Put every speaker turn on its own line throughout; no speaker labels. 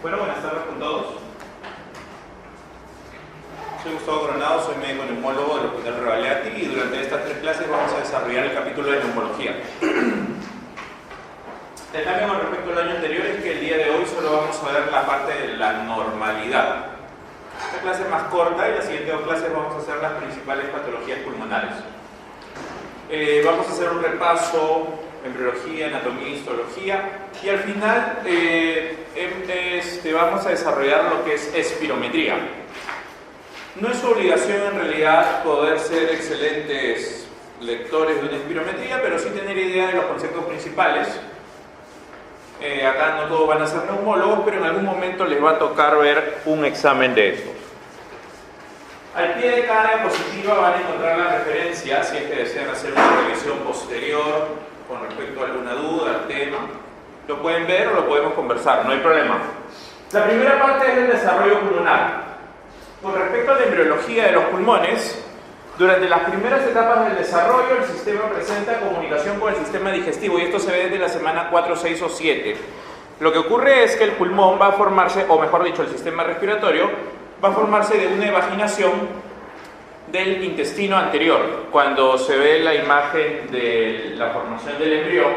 Bueno, buenas tardes con todos. Soy Gustavo Coronado, soy médico neumólogo del Hospital Rebagliati y durante estas 3 clases vamos a desarrollar el capítulo de neumología. El cambio con respecto al año anterior es que el día de hoy solo vamos a ver la parte de la normalidad. Esta clase es más corta y las siguientes 2 clases vamos a hacer las principales patologías pulmonares. Vamos a hacer un repaso, embriología, anatomía, histología y al final vamos a desarrollar lo que es espirometría. No es su obligación en realidad poder ser excelentes lectores de una espirometría, pero sí tener idea de los conceptos principales. Acá no todos van a ser neumólogos, pero en algún momento les va a tocar ver un examen de estos. Al pie de cada diapositiva van a encontrar la referencia si es que desean hacer una revisión posterior con respecto a alguna duda, al tema. Lo pueden ver o lo podemos conversar, no hay problema. La primera parte es el desarrollo pulmonar. Con respecto a la embriología de los pulmones, durante las primeras etapas del desarrollo el sistema presenta comunicación con el sistema digestivo y esto se ve desde la semana 4, 6 o 7. Lo que ocurre es que el pulmón va a formarse, o mejor dicho, el sistema respiratorio va a formarse de una evaginación del intestino anterior. Cuando se ve la imagen de la formación del embrión,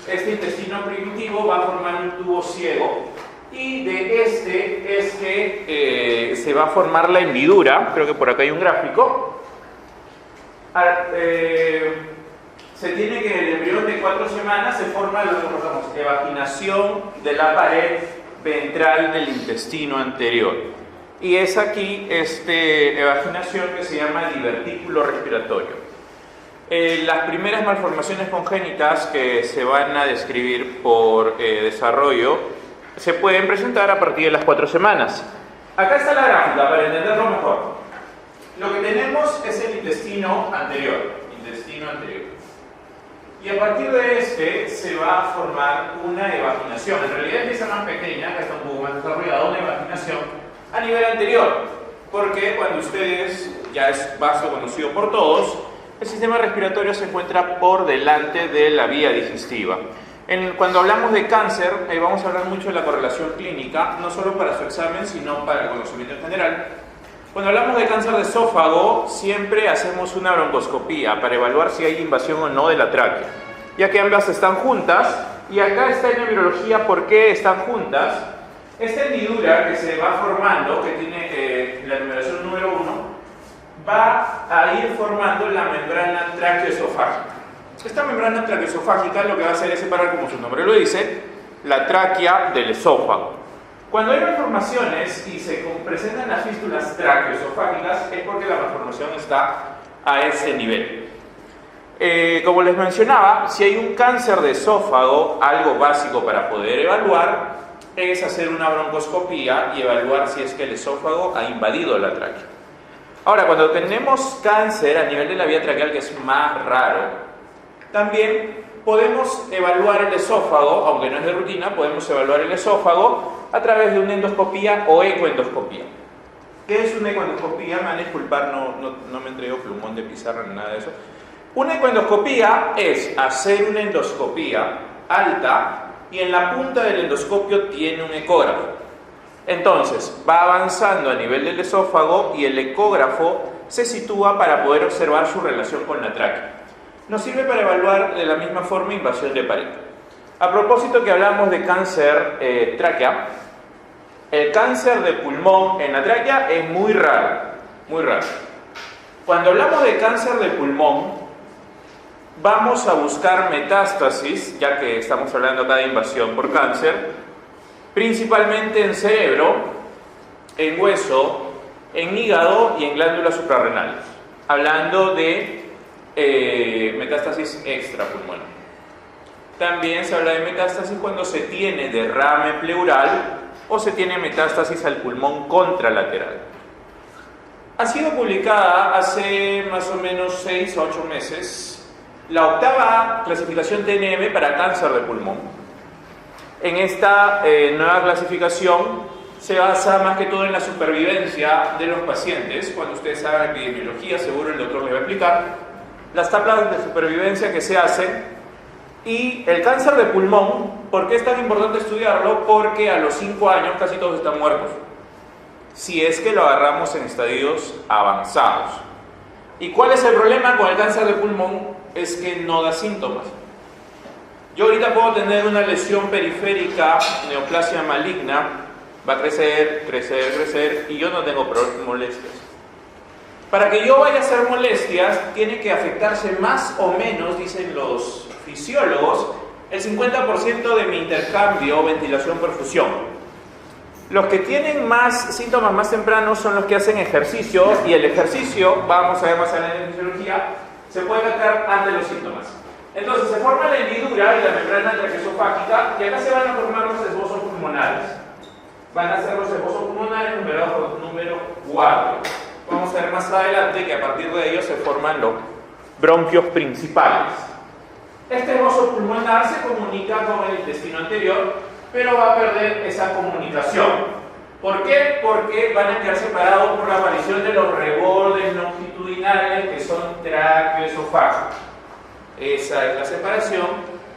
este intestino primitivo va a formar un tubo ciego y de este es que se va a formar la hendidura. Creo que por acá hay un gráfico. Se tiene que el embrión de 4 semanas se forma lo que llamamos evaginación de la pared ventral del intestino anterior. Y es aquí evaginación que se llama divertículo respiratorio. Las primeras malformaciones congénitas que se van a describir por desarrollo se pueden presentar a partir de las 4 semanas. Acá está la gráfica para entenderlo mejor. Lo que tenemos es el intestino anterior. Y a partir de se va a formar una evaginación. En realidad empieza más pequeña, acá está un poco más desarrollada, una evaginación a nivel anterior, porque cuando ustedes, ya es vasto conocido por todos, el sistema respiratorio se encuentra por delante de la vía digestiva. Cuando hablamos de cáncer, vamos a hablar mucho de la correlación clínica, no solo para su examen, sino para el conocimiento en general. Cuando hablamos de cáncer de esófago, siempre hacemos una broncoscopía para evaluar si hay invasión o no de la tráquea, ya que ambas están juntas, y acá está en la embriología por qué están juntas. Esta hendidura que se va formando, que tiene la numeración número 1, va a ir formando la membrana traqueoesofágica. Esta membrana traqueoesofágica lo que va a hacer es separar, como su nombre lo dice, la tráquea del esófago. Cuando hay malformaciones y se presentan las fístulas traqueoesofágicas es porque la malformación está a ese nivel. Como les mencionaba, si hay un cáncer de esófago, algo básico para poder evaluar es hacer una broncoscopía y evaluar si es que el esófago ha invadido la tráquea. Ahora, cuando tenemos cáncer a nivel de la vía traqueal, que es más raro, también podemos evaluar el esófago, aunque no es de rutina, podemos evaluar el esófago a través de una endoscopía o ecoendoscopía. ¿Qué es una ecoendoscopía? Me van a disculpar, no me entrego plumón de pizarra ni nada de eso. Una ecoendoscopía es hacer una endoscopía alta y en la punta del endoscopio tiene un ecógrafo. Entonces, va avanzando a nivel del esófago y el ecógrafo se sitúa para poder observar su relación con la tráquea. Nos sirve para evaluar de la misma forma invasión de pared. A propósito que hablamos de cáncer tráquea, el cáncer de pulmón en la tráquea es muy raro, muy raro. Cuando hablamos de cáncer de pulmón, vamos a buscar metástasis, ya que estamos hablando acá de invasión por cáncer, principalmente en cerebro, en hueso, en hígado y en glándulas suprarrenales, hablando de metástasis extrapulmonar. También se habla de metástasis cuando se tiene derrame pleural o se tiene metástasis al pulmón contralateral. Ha sido publicada hace más o menos 6 a 8 meses la 8ª clasificación TNM para cáncer de pulmón. En esta nueva clasificación se basa más que todo en la supervivencia de los pacientes. Cuando ustedes hagan epidemiología, seguro el doctor les va a explicar. Las tablas de supervivencia que se hacen Y el cáncer de pulmón, ¿por qué es tan importante estudiarlo? Porque a los 5 años casi todos están muertos, si es que lo agarramos en estadios avanzados. ¿Y cuál es el problema con el cáncer de pulmón? Es que no da síntomas. Yo ahorita puedo tener una lesión periférica, neoplasia maligna, va a crecer, crecer, crecer, y yo no tengo molestias. Para que yo vaya a hacer molestias, tiene que afectarse más o menos, dicen los fisiólogos, el 50% de mi intercambio ventilación-perfusión. Los que tienen más síntomas más tempranos son los que hacen ejercicio, y el ejercicio, vamos a ver más adelante en fisiología, se puede tratar antes de los síntomas. Entonces se forma la hendidura y la membrana traqueosofágica, y acá se van a formar los esbozos pulmonares. Van a ser los esbozos pulmonares numerados por número 4. Vamos a ver más adelante que a partir de ellos se forman los bronquios principales. Este esbozo pulmonar se comunica con el intestino anterior, pero va a perder esa comunicación. ¿Por qué? Porque van a quedar separados por la aparición de los rebordes longitudinales que son tráqueo-esofágico. Esa es la separación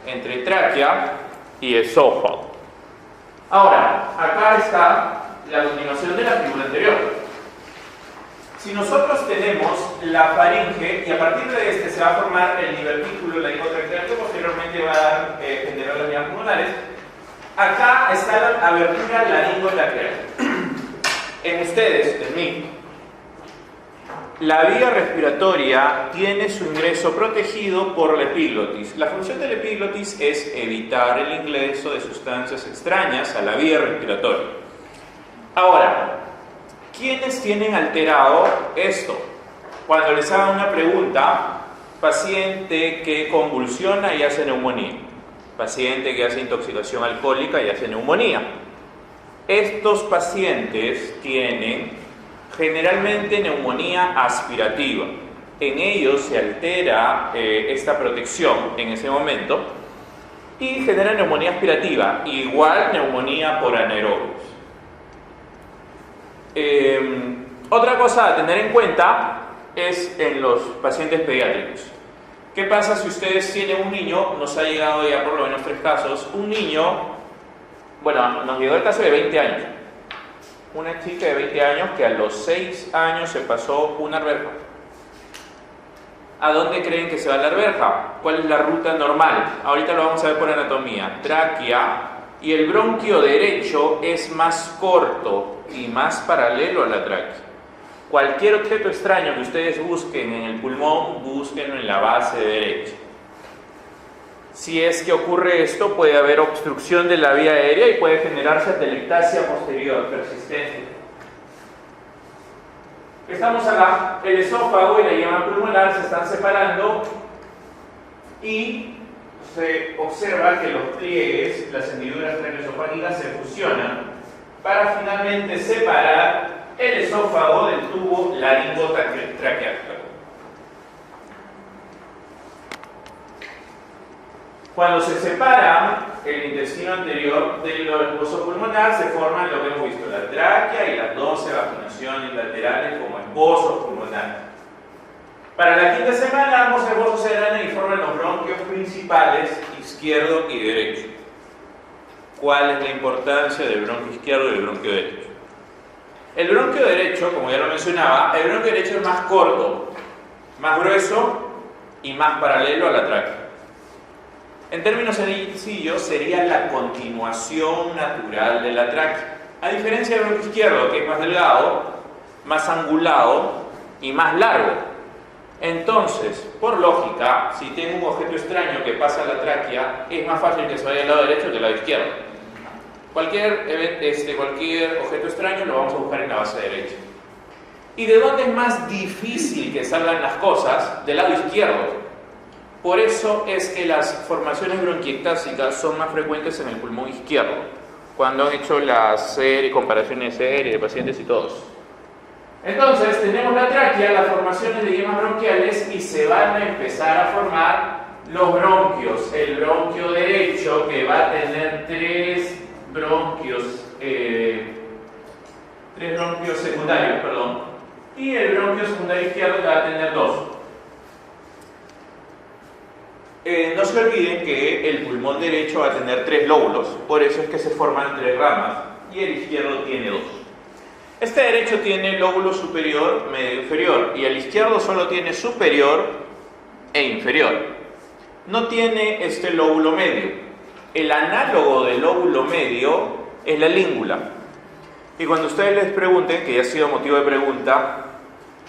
entre tráquea y esófago. Ahora, acá está la continuación de la figura anterior. Si nosotros tenemos la faringe y a partir de este se va a formar el divertículo laringotraqueal que posteriormente va a generar las vías pulmonares, acá está la abertura laringotraqueal. En ustedes, en mí, la vía respiratoria tiene su ingreso protegido por la epiglotis. La función de la epiglotis es evitar el ingreso de sustancias extrañas a la vía respiratoria. Ahora, ¿quiénes tienen alterado esto? Cuando les hagan una pregunta, paciente que convulsiona y hace neumonía, paciente que hace intoxicación alcohólica y hace neumonía. Estos pacientes tienen generalmente neumonía aspirativa. En ellos se altera esta protección en ese momento y genera neumonía aspirativa, igual neumonía por anaerobios. Otra cosa a tener en cuenta es en los pacientes pediátricos. ¿Qué pasa si ustedes tienen un niño? Nos ha llegado ya por lo menos 3 casos. Un niño, bueno, nos llegó el caso de 20 años. Una chica de 20 años que a los 6 años se pasó una alberca. ¿A dónde creen que se va la alberca? ¿Cuál es la ruta normal? Ahorita lo vamos a ver por anatomía. Tráquea, y el bronquio derecho es más corto y más paralelo a la tráquea. Cualquier objeto extraño que ustedes busquen en el pulmón, búsquenlo en la base derecha. Si es que ocurre esto, puede haber obstrucción de la vía aérea y puede generarse atelectasia posterior persistente. Estamos acá, el esófago y la yema pulmonar se están separando y se observa que los pliegues, las hendiduras traqueoesofágicas se fusionan para finalmente separar el esófago del tubo laringotraqueal. Cuando se separa el intestino anterior del esbozo pulmonar, se forman lo que hemos visto, la tráquea y las 12 vacunaciones laterales como esbozos pulmonares. Para la quinta semana, ambos esbozos se dan y forman los bronquios principales, izquierdo y derecho. ¿Cuál es la importancia del bronquio izquierdo y del bronquio derecho? El bronquio derecho, como ya lo mencionaba, el bronquio derecho es más corto, más grueso y más paralelo a la tráquea. En términos sencillos, sería la continuación natural de la tráquea. A diferencia del bronquio izquierdo, que es más delgado, más angulado y más largo. Entonces, por lógica, si tengo un objeto extraño que pasa a la tráquea, es más fácil que se vaya al lado derecho que al lado izquierdo. Cualquier objeto extraño lo vamos a buscar en la base derecha. ¿Y de dónde es más difícil que salgan las cosas? Del lado izquierdo. Por eso es que las formaciones bronquiectásicas son más frecuentes en el pulmón izquierdo, cuando han hecho comparaciones de serie de pacientes y todos. Entonces, tenemos la tráquea, las formaciones de yemas bronquiales y se van a empezar a formar los bronquios. El bronquio derecho, que va a tener 3 bronquios secundarios, y el bronquio secundario izquierdo que va a tener 2. No se se olviden que el pulmón derecho va a tener 3 lóbulos, por eso es que se forman 3 ramas, y el izquierdo tiene 2. Este derecho tiene lóbulo superior, medio, inferior, y el izquierdo solo tiene superior e inferior. No tiene este lóbulo medio. El análogo del lóbulo medio es la língula. Y cuando ustedes les pregunten, que ya ha sido motivo de pregunta,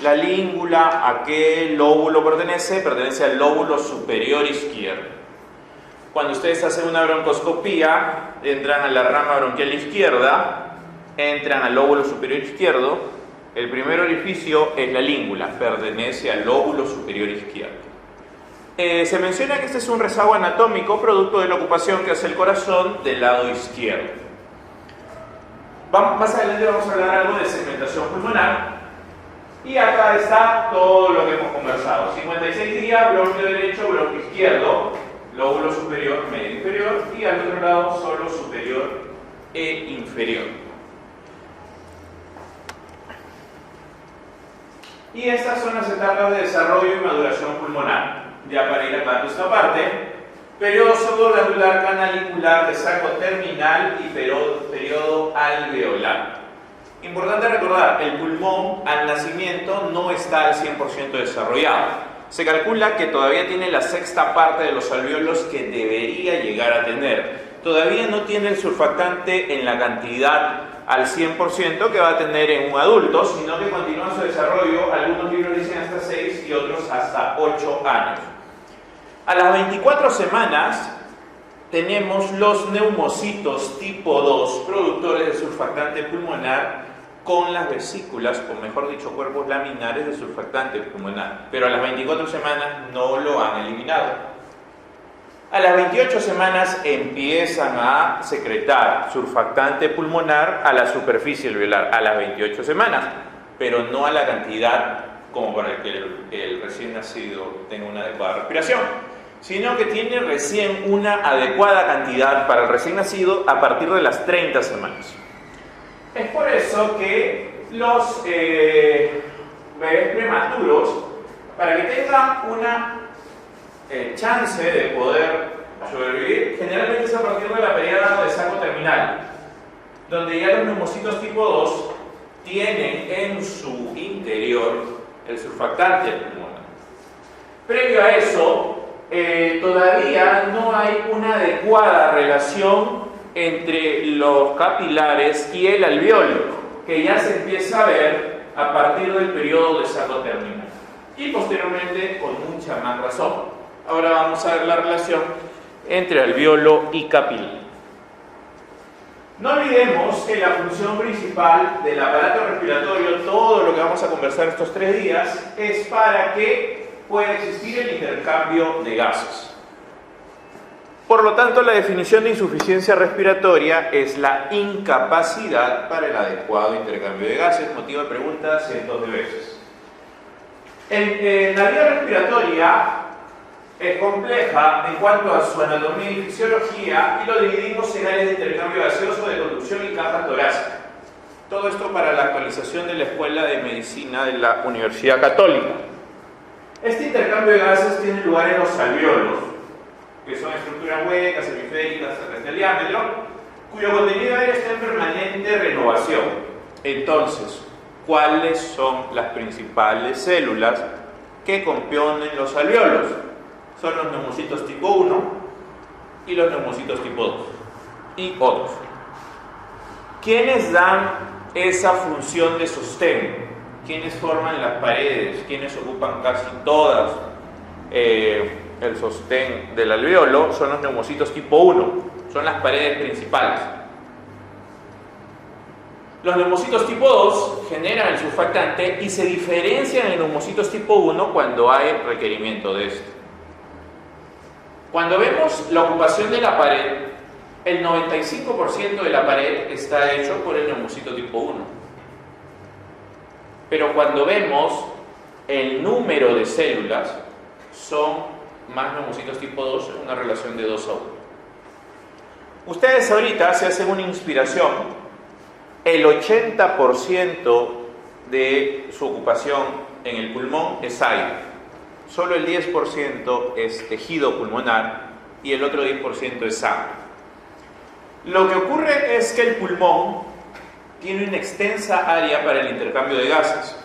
la língula, ¿a qué lóbulo pertenece? Pertenece al lóbulo superior izquierdo. Cuando ustedes hacen una broncoscopía, entran a la rama bronquial izquierda, entran al lóbulo superior izquierdo, el primer orificio es la língula, pertenece al lóbulo superior izquierdo. Se menciona que este es un rezago anatómico producto de la ocupación que hace el corazón del lado izquierdo. Más adelante vamos a hablar algo de segmentación pulmonar. Y acá está todo lo que hemos conversado. 56 días, bronquio derecho, bronquio izquierdo, lóbulo superior, medio, inferior, y al otro lado solo superior e inferior. Y estas son las etapas de desarrollo y maduración pulmonar. Ya para ir acabando esta parte, periodo pseudoglandular canalicular de saco terminal y periodo alveolar. Importante recordar, el pulmón al nacimiento no está al 100% desarrollado. Se calcula que todavía tiene la sexta parte de los alvéolos que debería llegar a tener. Todavía no tiene el surfactante en la cantidad al 100% que va a tener en un adulto, sino que continúa su desarrollo, algunos libros dicen hasta 6 y otros hasta 8 años. A las 24 semanas tenemos los neumocitos tipo 2, productores de surfactante pulmonar, con las vesículas, o mejor dicho, cuerpos laminares de surfactante pulmonar, pero a las 24 semanas no lo han eliminado. A las 28 semanas empiezan a secretar surfactante pulmonar a la superficie alveolar, a las 28 semanas, pero no a la cantidad como para que el recién nacido tenga una adecuada respiración, sino que tiene recién una adecuada cantidad para el recién nacido a partir de las 30 semanas. Es por eso que los bebés prematuros, para que tengan una chance de poder sobrevivir, generalmente es a partir de la periodo de saco terminal, donde ya los neumocitos tipo 2 tienen en su interior el surfactante pulmonar. Previo a eso, todavía no hay una adecuada relación entre los capilares y el alveolo, que ya se empieza a ver a partir del periodo de saco terminal, y posteriormente con mucha más razón. Ahora vamos a ver la relación entre alveolo y capilar. No olvidemos que la función principal del aparato respiratorio, todo lo que vamos a conversar estos 3 días, es para que pueda existir el intercambio de gases. Por lo tanto, la definición de insuficiencia respiratoria es la incapacidad para el adecuado intercambio de gases, motivo de preguntas cientos de veces. La vía respiratoria es compleja en cuanto a su anatomía y fisiología, y lo dividimos en áreas de intercambio gaseoso, de conducción y caja torácica. Todo esto para la actualización de la Escuela de Medicina de la Universidad Católica. Este intercambio de gases tiene lugar en los alvéolos, que son estructuras huecas, hemisféricas, terrestres de diámetro, cuyo contenido aéreo está en permanente renovación. Entonces, ¿cuáles son las principales células que componen los alvéolos? Son los neumocitos tipo 1 y los neumocitos tipo 2 y otros. ¿Quiénes dan esa función de sostén? ¿Quiénes forman las paredes? ¿Quiénes ocupan casi todas el sostén del alvéolo? Son los neumocitos tipo 1, son las paredes principales. Los neumocitos tipo 2 generan el surfactante y se diferencian de neumocitos tipo 1 cuando hay requerimiento de este. Cuando vemos la ocupación de la pared, el 95% de la pared está hecho por el neumocito tipo 1. Pero cuando vemos el número de células, son más neumocitos tipo 2 en una relación de 2 a 1. Ustedes ahorita se hacen una inspiración, el 80% de su ocupación en el pulmón es aire, solo el 10% es tejido pulmonar y el otro 10% es sangre. Lo que ocurre es que el pulmón tiene una extensa área para el intercambio de gases.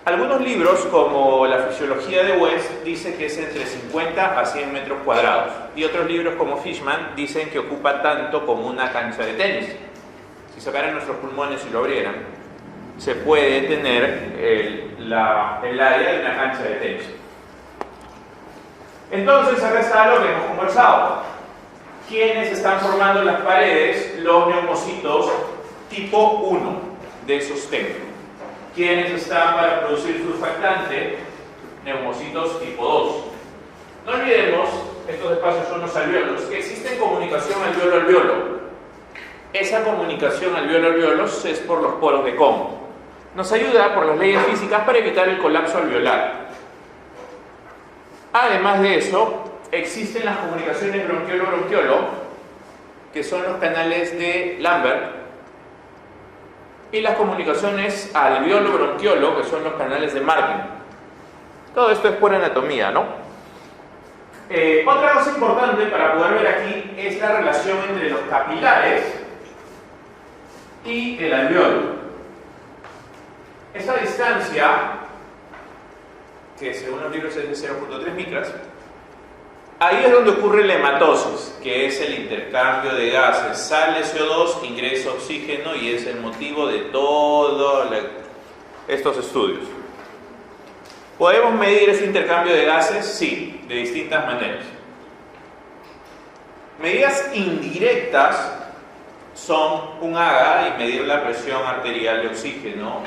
Algunos libros, como La fisiología de West, dicen que es entre 50 a 100 metros cuadrados. Y otros libros, como Fishman, dicen que ocupa tanto como una cancha de tenis. Si sacaran nuestros pulmones y lo abrieran, se puede tener el área de una cancha de tenis. Entonces, acá está lo que hemos conversado. ¿Quiénes están formando las paredes? Los neumocitos tipo 1 de sostén. ¿Quiénes están para producir surfactante? Neumocitos tipo 2. No olvidemos, estos espacios son los alvéolos, que existe comunicación alvéolo-alvéolo. Esa comunicación alvéolo-alvéolo es por los poros de Kohn. Nos ayuda por las leyes físicas para evitar el colapso alveolar. Además de eso, existen las comunicaciones bronquiolo-bronquiolo, que son los canales de Lambert, y las comunicaciones alveolo-bronquiolo, que son los canales de Martin. Todo esto es pura anatomía, ¿no? Otra cosa importante para poder ver aquí es la relación entre los capilares y el alveolo. Esta distancia, que según los libros es de 0.3 micras, ahí es donde ocurre la hematosis, que es el intercambio de gases. Sale CO2, ingresa oxígeno y es el motivo de todos estos estudios. ¿Podemos medir ese intercambio de gases? Sí, de distintas maneras. Medidas indirectas son un AGA y medir la presión arterial de oxígeno,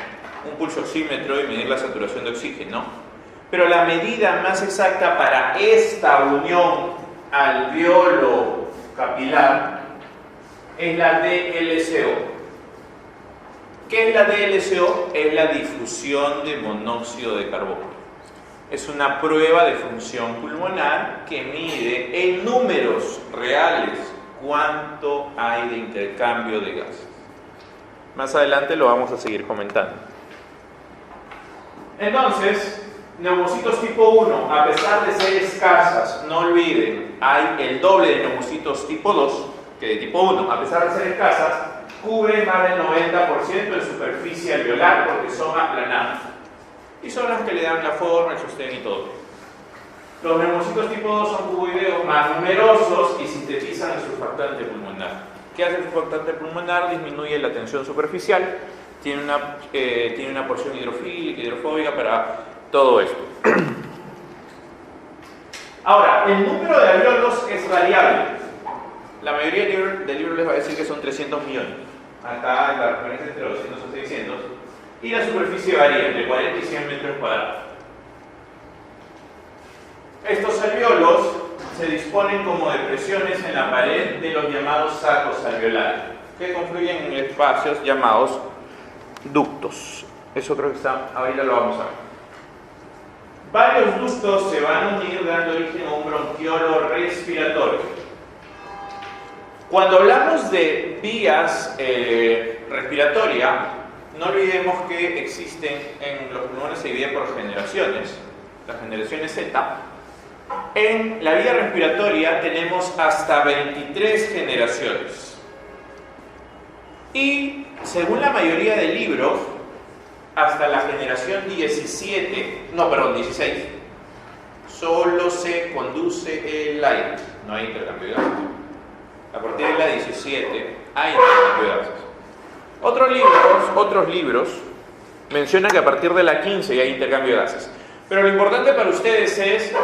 un pulso oxímetro y medir la saturación de oxígeno. Pero la medida más exacta para esta unión alveolo-capilar es la DLCO. ¿Qué es la DLCO? Es la difusión de monóxido de carbono. Es una prueba de función pulmonar que mide en números reales cuánto hay de intercambio de gases. Más adelante lo vamos a seguir comentando. Entonces, neumocitos tipo 1, a pesar de ser escasas, no olviden, hay el doble de neumocitos tipo 2 que de tipo 1. A pesar de ser escasas, cubren más del 90% de superficie alveolar porque son aplanadas. Y son las que le dan la forma, el sostén y todo. Los neumocitos tipo 2 son cuboideos más numerosos y sintetizan el surfactante pulmonar. ¿Qué hace el surfactante pulmonar? Disminuye la tensión superficial, tiene una porción hidrofílica, hidrofóbica para todo esto. Ahora, el número de alvéolos es variable. La mayoría de libros les va a decir que son 300 millones. Acá en la referencia entre 200 a 600. Y la superficie varía entre 40 y 100 metros cuadrados. Estos alvéolos se disponen como depresiones en la pared de los llamados sacos alveolares, que confluyen en espacios llamados ductos. Eso creo que está, ahorita lo vamos a ver. Varios ductos se van a unir dando origen a un bronquiolo respiratorio. Cuando hablamos de vías respiratorias, no olvidemos que existen en los pulmones, se dividen por generaciones, las generaciones Z. En la vía respiratoria tenemos hasta 23 generaciones. Y según la mayoría de libros, hasta la generación 16, solo se conduce el aire, no hay intercambio de gases. A partir de la 17 hay intercambio de gases. Otros libros mencionan que a partir de la 15 hay intercambio de gases. Pero lo importante para ustedes es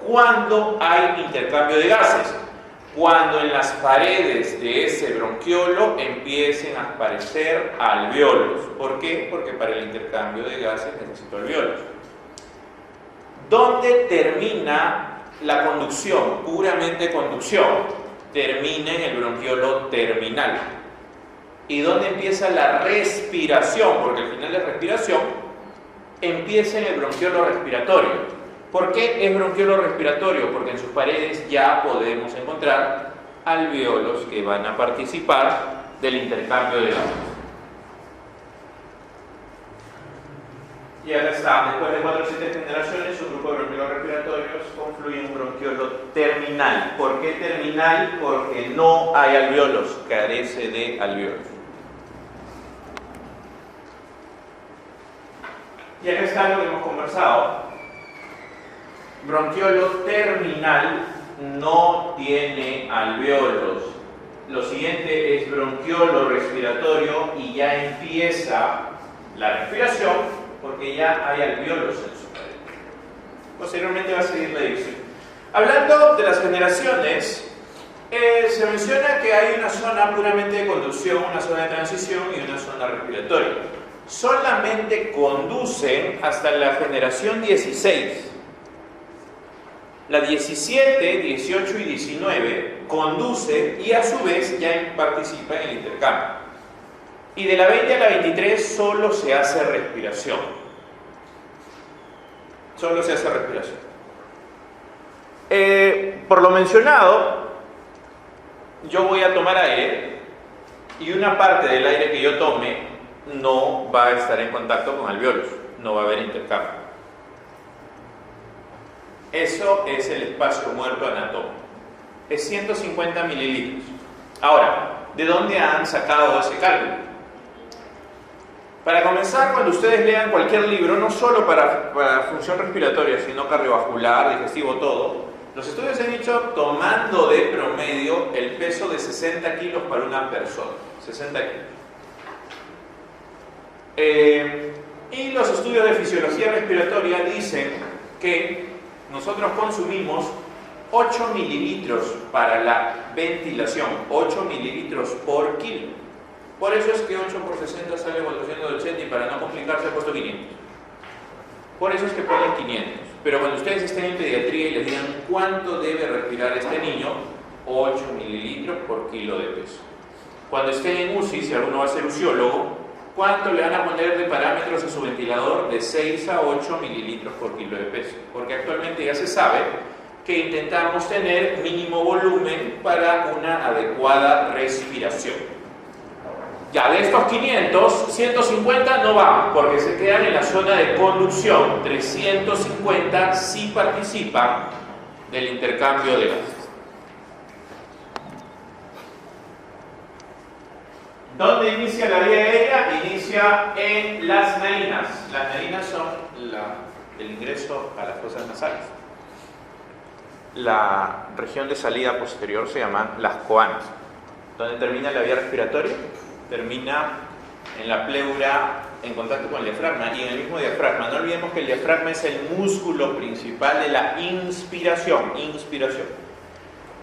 cuándo hay intercambio de gases. Cuando en las paredes de ese bronquiolo empiecen a aparecer alvéolos. ¿Por qué? Porque para el intercambio de gases necesito alvéolos. ¿Dónde termina la conducción? Puramente conducción. Termina en el bronquiolo terminal. ¿Y dónde empieza la respiración? Porque al final de respiración empieza en el bronquiolo respiratorio. ¿Por qué es bronquiolo respiratorio? Porque en sus paredes ya podemos encontrar alvéolos que van a participar del intercambio de gases. Y acá está, después de 4 o 7 generaciones, un grupo de bronquiolos respiratorios confluye en un bronquiolo terminal. ¿Por qué terminal? Porque no hay alvéolos, carece de alvéolos. Y acá está lo que hemos conversado. Bronquiolo terminal no tiene alvéolos. Lo siguiente es bronquiolo respiratorio y ya empieza la respiración porque ya hay alvéolos en su pared. Posteriormente va a seguir la división. Hablando de las generaciones, se menciona que hay una zona puramente de conducción, una zona de transición y una zona respiratoria. Solamente conducen hasta la generación 16. La 17, 18 y 19 conduce y a su vez ya participa en el intercambio. Y de la 20 a la 23 solo se hace respiración. Solo se hace respiración. Por lo mencionado, yo voy a tomar aire y una parte del aire que yo tome no va a estar en contacto con alvéolos, no va a haber intercambio. Eso es el espacio muerto anatómico. Es 150 mililitros. Ahora, ¿de dónde han sacado ese cálculo? Para comenzar, cuando ustedes lean cualquier libro, no solo para función respiratoria, sino cardiovascular, digestivo, todo, los estudios han hecho tomando de promedio el peso de 60 kilos para una persona. 60 kilos. Y los estudios de fisiología respiratoria dicen que nosotros consumimos 8 mililitros para la ventilación, 8 mililitros por kilo. Por eso es que 8 por 60 sale 480 y para no complicarse he puesto 500. Por eso es que ponen 500. Pero cuando ustedes estén en pediatría y les digan cuánto debe respirar este niño, 8 mililitros por kilo de peso. Cuando estén en UCI, si alguno va a ser uciólogo, ¿cuánto le van a poner de parámetros a su ventilador? De 6 a 8 mililitros por kilo de peso. Porque actualmente ya se sabe que intentamos tener mínimo volumen para una adecuada respiración. Ya de estos 500, 150 no van porque se quedan en la zona de conducción. 350 sí participan del intercambio de gases. ¿Dónde inicia la vía aérea? Inicia en las narinas. Las narinas son el ingreso a las fosas nasales. La región de salida posterior se llaman las coanas. ¿Dónde termina la vía respiratoria? Termina en la pleura en contacto con el diafragma y en el mismo diafragma. No olvidemos que el diafragma es el músculo principal de la inspiración.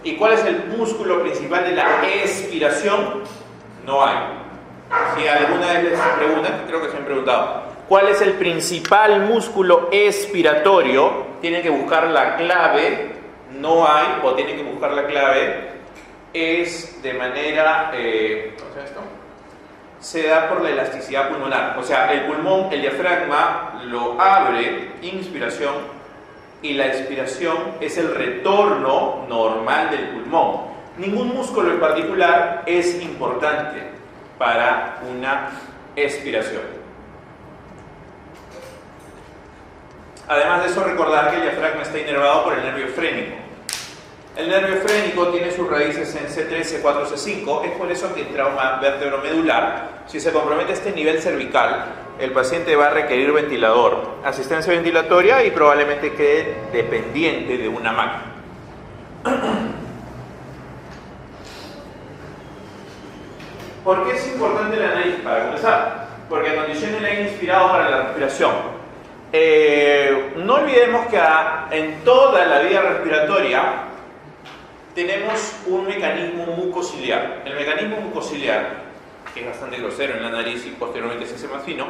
¿Y cuál es el músculo principal de la expiración? No hay. Si alguna vez les preguntan, creo que se han preguntado, ¿cuál es el principal músculo expiratorio? Tienen que buscar la clave. No hay, o tienen que buscar la clave. Es de manera, ¿cómo se llama esto? Se da por la elasticidad pulmonar. O sea, el pulmón, el diafragma lo abre, inspiración, y la expiración es el retorno normal del pulmón. Ningún músculo en particular es importante para una expiración. Además de eso, recordar que el diafragma está inervado por el nervio frénico. El nervio frénico tiene sus raíces en C3, C4, C5. Es por eso que en trauma vértebromedular, si se compromete este nivel cervical, el paciente va a requerir ventilador, asistencia ventilatoria y probablemente quede dependiente de una máquina. ¿Por qué es importante el análisis? Para comenzar, porque condiciona el aire inspirado para la respiración. No olvidemos que en toda la vía respiratoria tenemos un mecanismo mucociliar. El mecanismo mucociliar, que es bastante grosero en la nariz y posteriormente se hace más fino,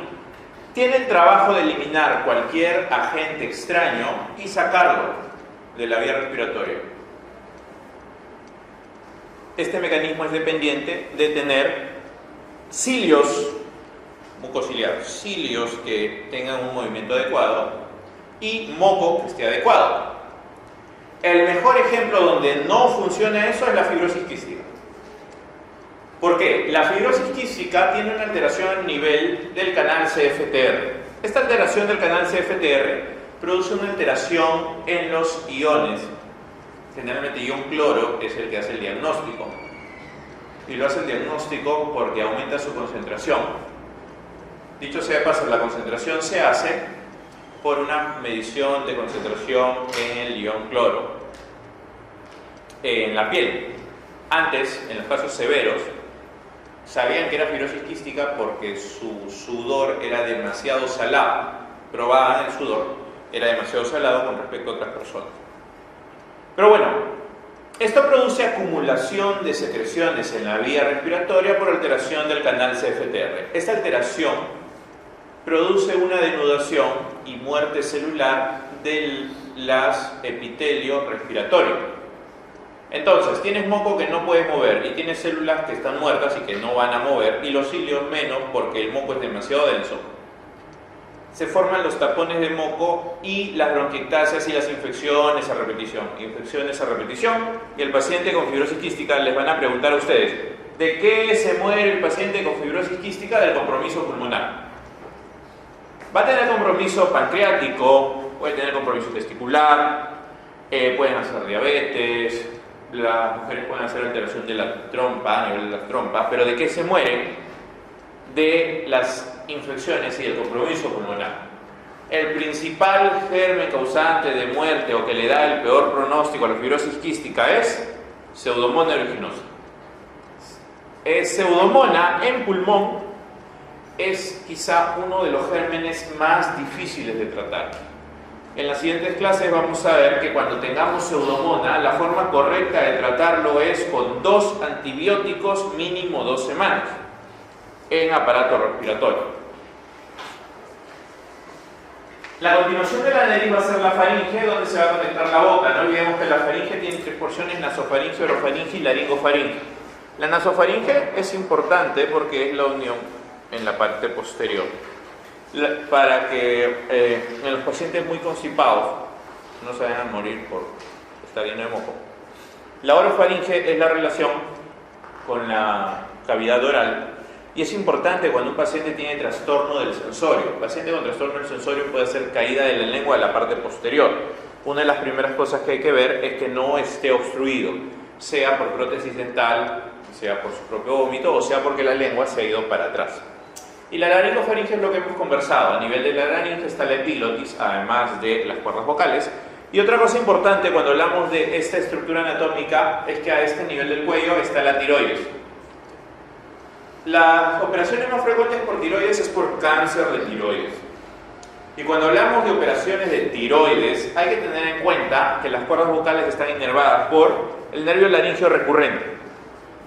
tiene el trabajo de eliminar cualquier agente extraño y sacarlo de la vía respiratoria. Este mecanismo es dependiente de tener cilios mucociliares, cilios que tengan un movimiento adecuado y moco que esté adecuado. El mejor ejemplo donde no funciona eso es la fibrosis quística. ¿Por qué? La fibrosis quística tiene una alteración a nivel del canal CFTR. Esta alteración del canal CFTR produce una alteración en los iones. Generalmente ion cloro es el que hace el diagnóstico. Y lo hace el diagnóstico porque aumenta su concentración. Dicho sea de paso, la concentración se hace por una medición de concentración en el ion cloro en la piel. Antes, en los casos severos, sabían que era fibrosis quística porque su sudor era demasiado salado. Probaban el sudor, era demasiado salado con respecto a otras personas. Pero bueno, esto produce acumulación de secreciones en la vía respiratoria por alteración del canal CFTR. Esta alteración produce una denudación y muerte celular del epitelio respiratorio. Entonces, tienes moco que no puedes mover y tienes células que están muertas y que no van a mover, y los cilios menos porque el moco es demasiado denso. Se forman los tapones de moco y las bronquiectasias y las infecciones a repetición. Infecciones a repetición, y el paciente con fibrosis quística les van a preguntar a ustedes, ¿de qué se muere el paciente con fibrosis quística? Del compromiso pulmonar. Va a tener compromiso pancreático, puede tener compromiso testicular, pueden hacer diabetes, las mujeres pueden hacer alteración de la trompa, a nivel de las trompas, pero ¿de qué se mueren? De las infecciones y el compromiso pulmonar. El principal germen causante de muerte o que le da el peor pronóstico a la fibrosis quística es Pseudomonas aeruginosa. Pseudomonas en pulmón es quizá uno de los gérmenes más difíciles de tratar. En las siguientes clases vamos a ver que cuando tengamos Pseudomonas, la forma correcta de tratarlo es con 2 antibióticos mínimo 2 semanas en aparato respiratorio. La continuación de la nariz va a ser la faringe, donde se va a conectar la boca. No olvidemos que la faringe tiene 3 porciones: nasofaringe, orofaringe y laringofaringe. La nasofaringe es importante porque es la unión en la parte posterior, para que en los pacientes muy constipados no se vayan a morir por estar lleno de moco. La orofaringe es la relación con la cavidad oral, y es importante cuando un paciente tiene trastorno del sensorio. Un paciente con trastorno del sensorio puede hacer caída de la lengua de la parte posterior. Una de las primeras cosas que hay que ver es que no esté obstruido, sea por prótesis dental, sea por su propio vómito, o sea porque la lengua se ha ido para atrás. Y la laringofaringe es lo que hemos conversado. A nivel de la laringe está la epiglotis, además de las cuerdas vocales. Y otra cosa importante cuando hablamos de esta estructura anatómica es que a este nivel del cuello está la tiroides. Las operaciones más frecuentes por tiroides es por cáncer de tiroides. Y cuando hablamos de operaciones de tiroides, hay que tener en cuenta que las cuerdas vocales están inervadas por el nervio laringeo recurrente.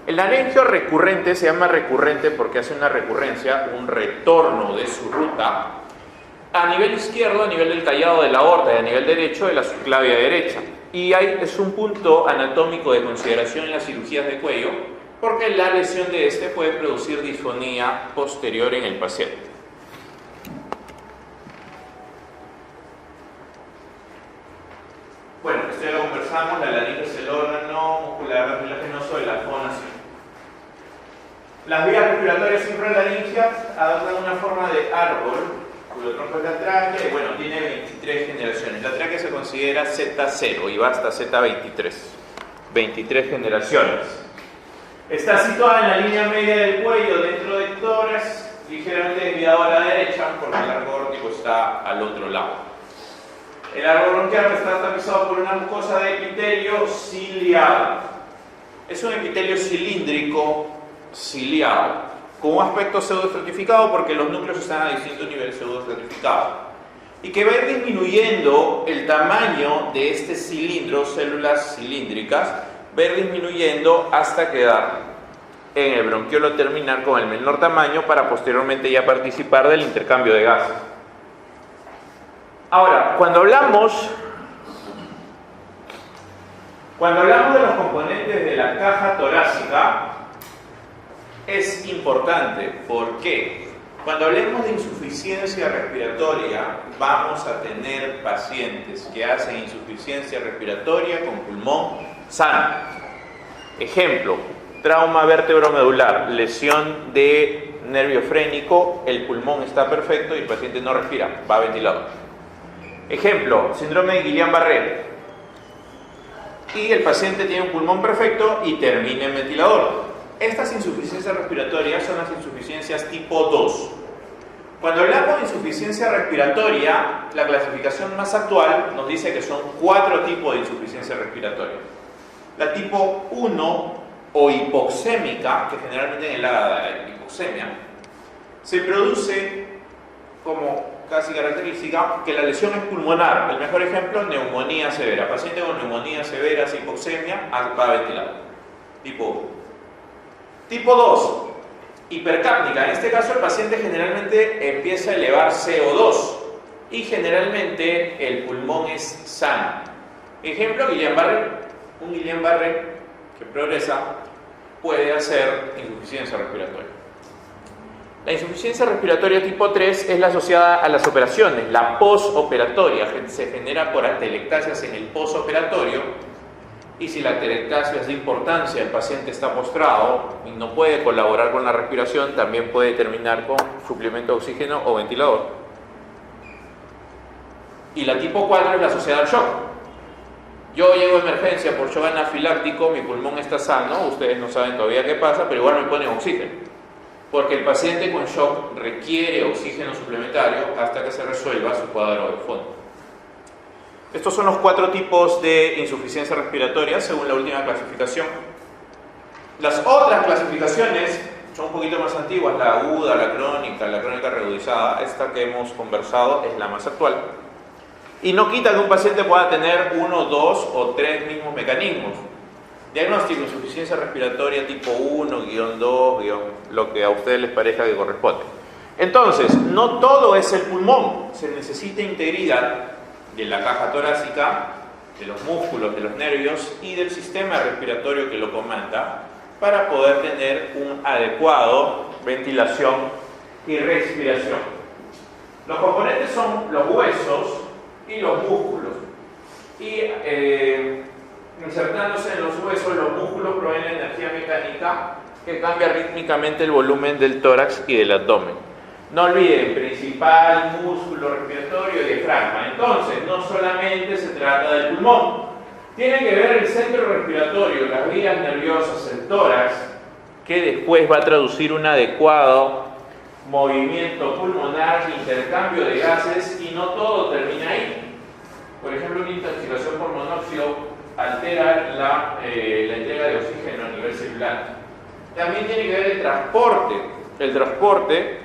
El laringeo recurrente se llama recurrente porque hace una recurrencia, un retorno de su ruta a nivel izquierdo, a nivel del callado de la aorta, y a nivel derecho de la subclavia derecha. Y es un punto anatómico de consideración en las cirugías de cuello porque la lesión de este puede producir disfonía posterior en el paciente. Bueno, esto ya lo conversamos. La laringe es el órgano muscular cartilaginoso de la fonación. Las vías respiratorias infralaringeas adoptan una forma de árbol, cuyo tronco es la tráquea, y bueno, tiene 23 generaciones. La tráquea se considera Z0 y va hasta Z23. 23 generaciones. Está situada en la línea media del cuello, dentro del tórax, ligeramente desviado a la derecha, porque el arco aórtico está al otro lado. El árbol bronquial está tapizado por una mucosa de epitelio ciliado. Es un epitelio cilíndrico ciliado, con un aspecto pseudoestratificado porque los núcleos están a distintos niveles pseudoestratificados, y que va a ir disminuyendo el tamaño de este cilindro, células cilíndricas, va a ir disminuyendo hasta quedar en el bronquiolo terminal con el menor tamaño para posteriormente ya participar del intercambio de gases. Ahora, cuando hablamos de los componentes de la caja torácica, es importante porque cuando hablemos de insuficiencia respiratoria, vamos a tener pacientes que hacen insuficiencia respiratoria con pulmón sano. Ejemplo, trauma vértebromedular, lesión de nervio frénico, el pulmón está perfecto y el paciente no respira, va ventilado. Ejemplo, síndrome de Guillain-Barré. Y el paciente tiene un pulmón perfecto y termina en ventilador. Estas insuficiencias respiratorias son las insuficiencias tipo 2. Cuando hablamos de insuficiencia respiratoria, la clasificación más actual nos dice que son 4 tipos de insuficiencia respiratoria. La tipo 1 o hipoxémica, que generalmente en la hipoxemia, se produce como casi característica que la lesión es pulmonar. El mejor ejemplo, neumonía severa. Paciente con neumonía severa, hipoxemia, va ventilado. Tipo 1. Tipo 2, hipercápnica. En este caso el paciente generalmente empieza a elevar CO2 y generalmente el pulmón es sano. Ejemplo, Guillain-Barré. Un Guillain-Barré que progresa puede hacer insuficiencia respiratoria. La insuficiencia respiratoria tipo 3 es la asociada a las operaciones, la postoperatoria. Se genera por atelectasias en el postoperatorio. Y si la atelectasia es de importancia, el paciente está postrado y no puede colaborar con la respiración, también puede terminar con suplemento de oxígeno o ventilador. Y la tipo 4 es la asociada al shock. Yo llego a emergencia por shock anafiláctico, mi pulmón está sano, ustedes no saben todavía qué pasa, pero igual me ponen oxígeno. Porque el paciente con shock requiere oxígeno suplementario hasta que se resuelva su cuadro de fondo. Estos son los 4 tipos de insuficiencia respiratoria según la última clasificación. Las otras clasificaciones son un poquito más antiguas, la aguda, la crónica reagudizada. Esta que hemos conversado es la más actual. Y no quita que un paciente pueda tener 1, 2 o 3 mismos mecanismos. Diagnóstico, insuficiencia respiratoria tipo 1, guión 2, guión, lo que a ustedes les parezca que corresponde. Entonces, no todo es el pulmón, se necesita integridad de la caja torácica, de los músculos, de los nervios y del sistema respiratorio que lo comanda para poder tener un adecuado ventilación y respiración. Los componentes son los huesos y los músculos. Y insertándose en los huesos, los músculos proveen energía mecánica que cambia rítmicamente el volumen del tórax y del abdomen. No olviden, principal músculo respiratorio y diafragma. Entonces, no solamente se trata del pulmón. Tiene que ver el centro respiratorio, las vías nerviosas, el tórax, que después va a traducir un adecuado movimiento pulmonar, intercambio de gases, y no todo termina ahí. Por ejemplo, una intoxicación por monóxido altera la entrega de oxígeno a nivel celular. También tiene que ver el transporte,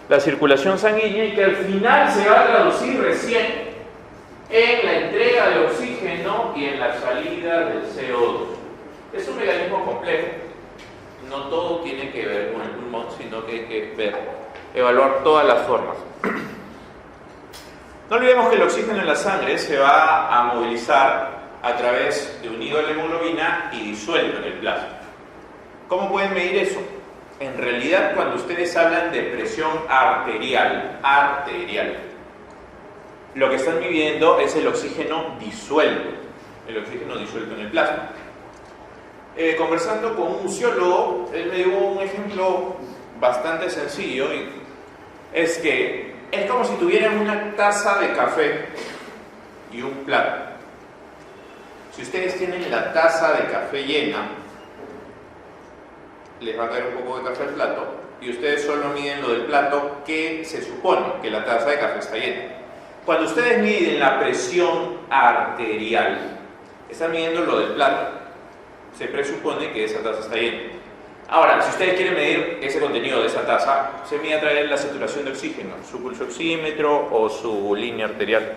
la circulación sanguínea, y que al final se va a traducir recién en la entrega de oxígeno y en la salida del CO2. Es un mecanismo complejo. No todo tiene que ver con el pulmón, sino que hay que evaluar todas las formas. No olvidemos que el oxígeno en la sangre se va a movilizar a través de unido a la hemoglobina y disuelto en el plasma. ¿Cómo pueden medir eso? En realidad, cuando ustedes hablan de presión arterial, lo que están midiendo es el oxígeno disuelto en el plasma. Conversando con un museólogo, él me dio un ejemplo bastante sencillo, y es que es como si tuvieran una taza de café y un plato. Si ustedes tienen la taza de café llena, les va a caer un poco de café al plato, y ustedes solo miden lo del plato, que se supone que la taza de café está llena. Cuando ustedes miden la presión arterial, están midiendo lo del plato. Se presupone que esa taza está llena. Ahora, si ustedes quieren medir ese contenido de esa taza, se mide a través de la saturación de oxígeno, su pulso oxímetro o su línea arterial.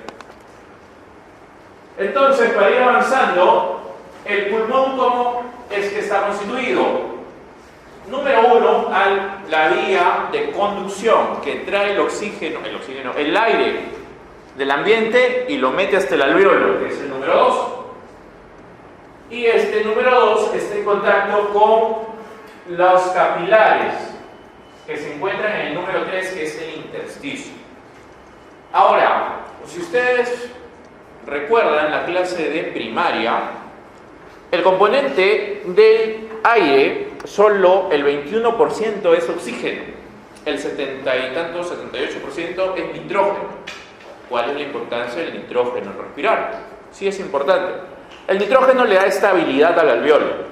Entonces, para ir avanzando, el pulmón, ¿cómo es que está constituido? Número 1, la vía de conducción que trae el aire del ambiente y lo mete hasta el alveolo, que es el número 2. Y este número 2 está en contacto con los capilares, que se encuentran en el número 3, que es el intersticio. Ahora, si ustedes recuerdan la clase de primaria, el componente del aire, solo el 21% es oxígeno. el 70 y tanto, 78% es nitrógeno. ¿Cuál es la importancia del nitrógeno en respirar? Sí es importante. El nitrógeno le da estabilidad al alveolo.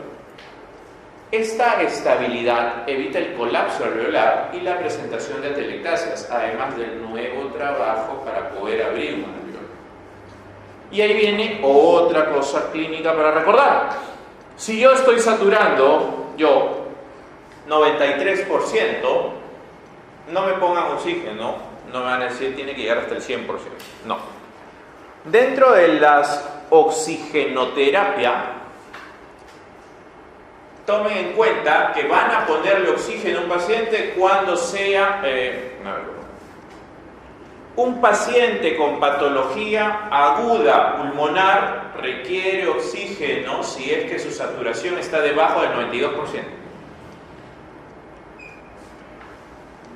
Esta estabilidad evita el colapso alveolar y la presentación de atelectasias, además del nuevo trabajo para poder abrir un alveolo. Y ahí viene otra cosa clínica para recordar. Si yo estoy saturando, 93%, no me pongan oxígeno, no me van a decir tiene que llegar hasta el 100%. No. Dentro de las oxigenoterapia, tomen en cuenta que van a ponerle oxígeno a un paciente cuando sea un paciente con patología aguda pulmonar requiere oxígeno si es que su saturación está debajo del 92%.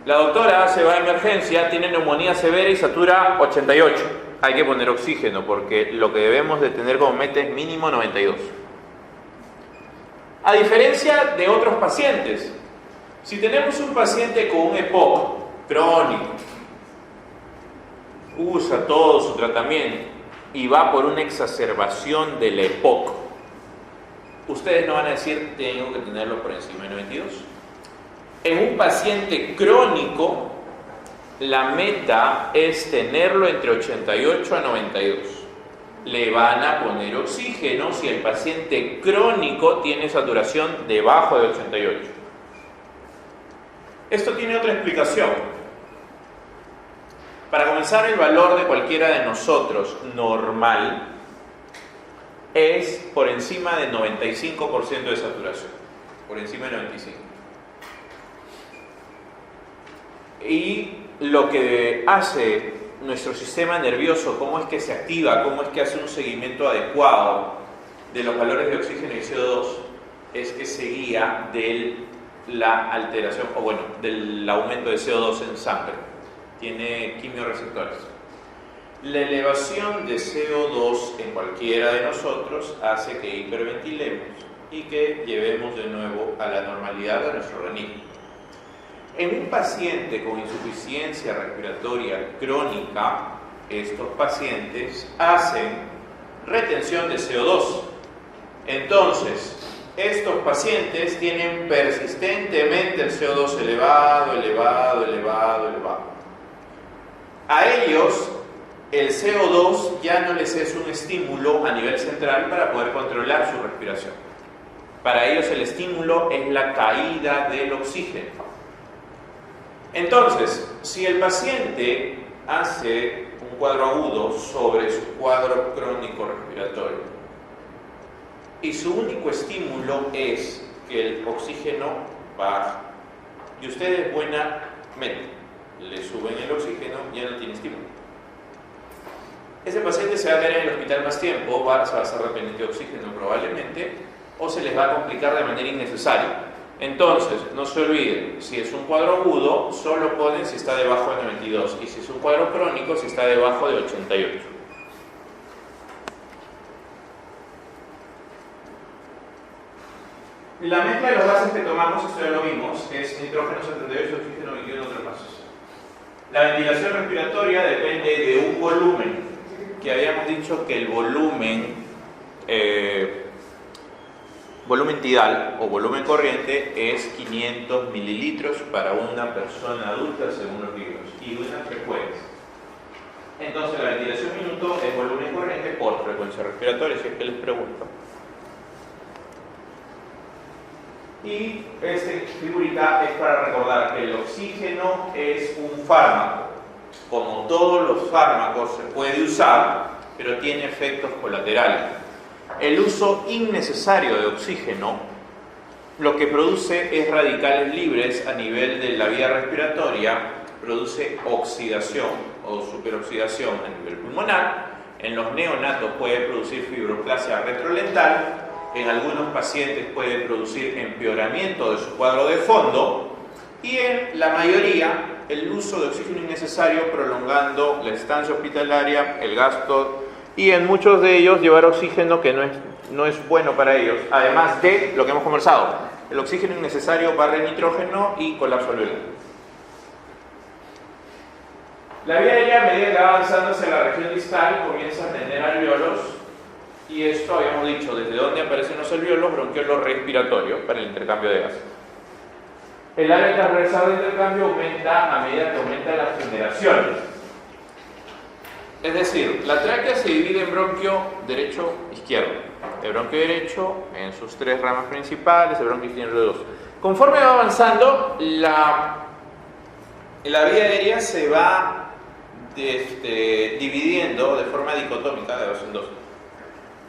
La doctora se va a emergencia, tiene neumonía severa y satura 88. Hay que poner oxígeno porque lo que debemos de tener como meta es mínimo 92. A diferencia de otros pacientes, si tenemos un paciente con un EPOC crónico, usa todo su tratamiento y va por una exacerbación del EPOC, ustedes no van a decir tengo que tenerlo por encima de 92. En un paciente crónico, la meta es tenerlo entre 88 a 92. Le van a poner oxígeno si el paciente crónico tiene saturación debajo de 88. Esto tiene otra explicación. Para comenzar, el valor de cualquiera de nosotros normal es por encima de 95% de saturación. Por encima de 95%. Y lo que hace nuestro sistema nervioso, cómo es que se activa, cómo es que hace un seguimiento adecuado de los valores de oxígeno y CO2, es que se guía de la alteración, o bueno, del aumento de CO2 en sangre. Tiene quimiorreceptores. La elevación de CO2 en cualquiera de nosotros hace que hiperventilemos y que llevemos de nuevo a la normalidad de nuestro organismo. En un paciente con insuficiencia respiratoria crónica, estos pacientes hacen retención de CO2. Entonces, estos pacientes tienen persistentemente el CO2 elevado. A ellos, el CO2 ya no les es un estímulo a nivel central para poder controlar su respiración. Para ellos el estímulo es la caída del oxígeno. Entonces, si el paciente hace un cuadro agudo sobre su cuadro crónico respiratorio y su único estímulo es que el oxígeno baja y ustedes buenamente le suben el oxígeno, ya no tiene estímulo. Ese paciente se va a quedar en el hospital más tiempo, se va a hacer dependiente de oxígeno probablemente, o se les va a complicar de manera innecesaria. Entonces, no se olviden, si es un cuadro agudo, solo ponen si está debajo de 92, y si es un cuadro crónico, si está debajo de 88. La mezcla de los gases que tomamos, esto ya lo vimos, es nitrógeno 78, oxígeno 21, otros pasos. La ventilación respiratoria depende de un volumen, que habíamos dicho que el volumen tidal o volumen corriente es 500 mililitros para una persona adulta según los libros y una frecuencia. Entonces la ventilación minuto es volumen corriente por frecuencia respiratoria, si es que les pregunto. Y esta figurita es para recordar que el oxígeno es un fármaco. Como todos los fármacos se puede usar, pero tiene efectos colaterales. El uso innecesario de oxígeno lo que produce es radicales libres a nivel de la vía respiratoria, produce oxidación o superoxidación a nivel pulmonar. En los neonatos puede producir fibroplasia retrolental, en algunos pacientes puede producir empeoramiento de su cuadro de fondo y en la mayoría el uso de oxígeno innecesario prolongando la estancia hospitalaria, el gasto y en muchos de ellos llevar oxígeno que no es bueno para ellos, además de lo que hemos conversado, el oxígeno innecesario barre nitrógeno y colapso alveolar. La vía aérea, a medida que va avanzando hacia la región distal, comienza a tener alveolos, y esto habíamos dicho, desde dónde aparecen los alveolos, bronquiolo respiratorio para el intercambio de gases. El área transversal de intercambio aumenta a medida que aumentan las generaciones. Es decir, la tráquea se divide en bronquio derecho e izquierdo. El bronquio derecho en sus tres ramas principales, el bronquio izquierdo dos. Conforme va avanzando, la vía aérea se va dividiendo de forma dicotómica de dos en dos.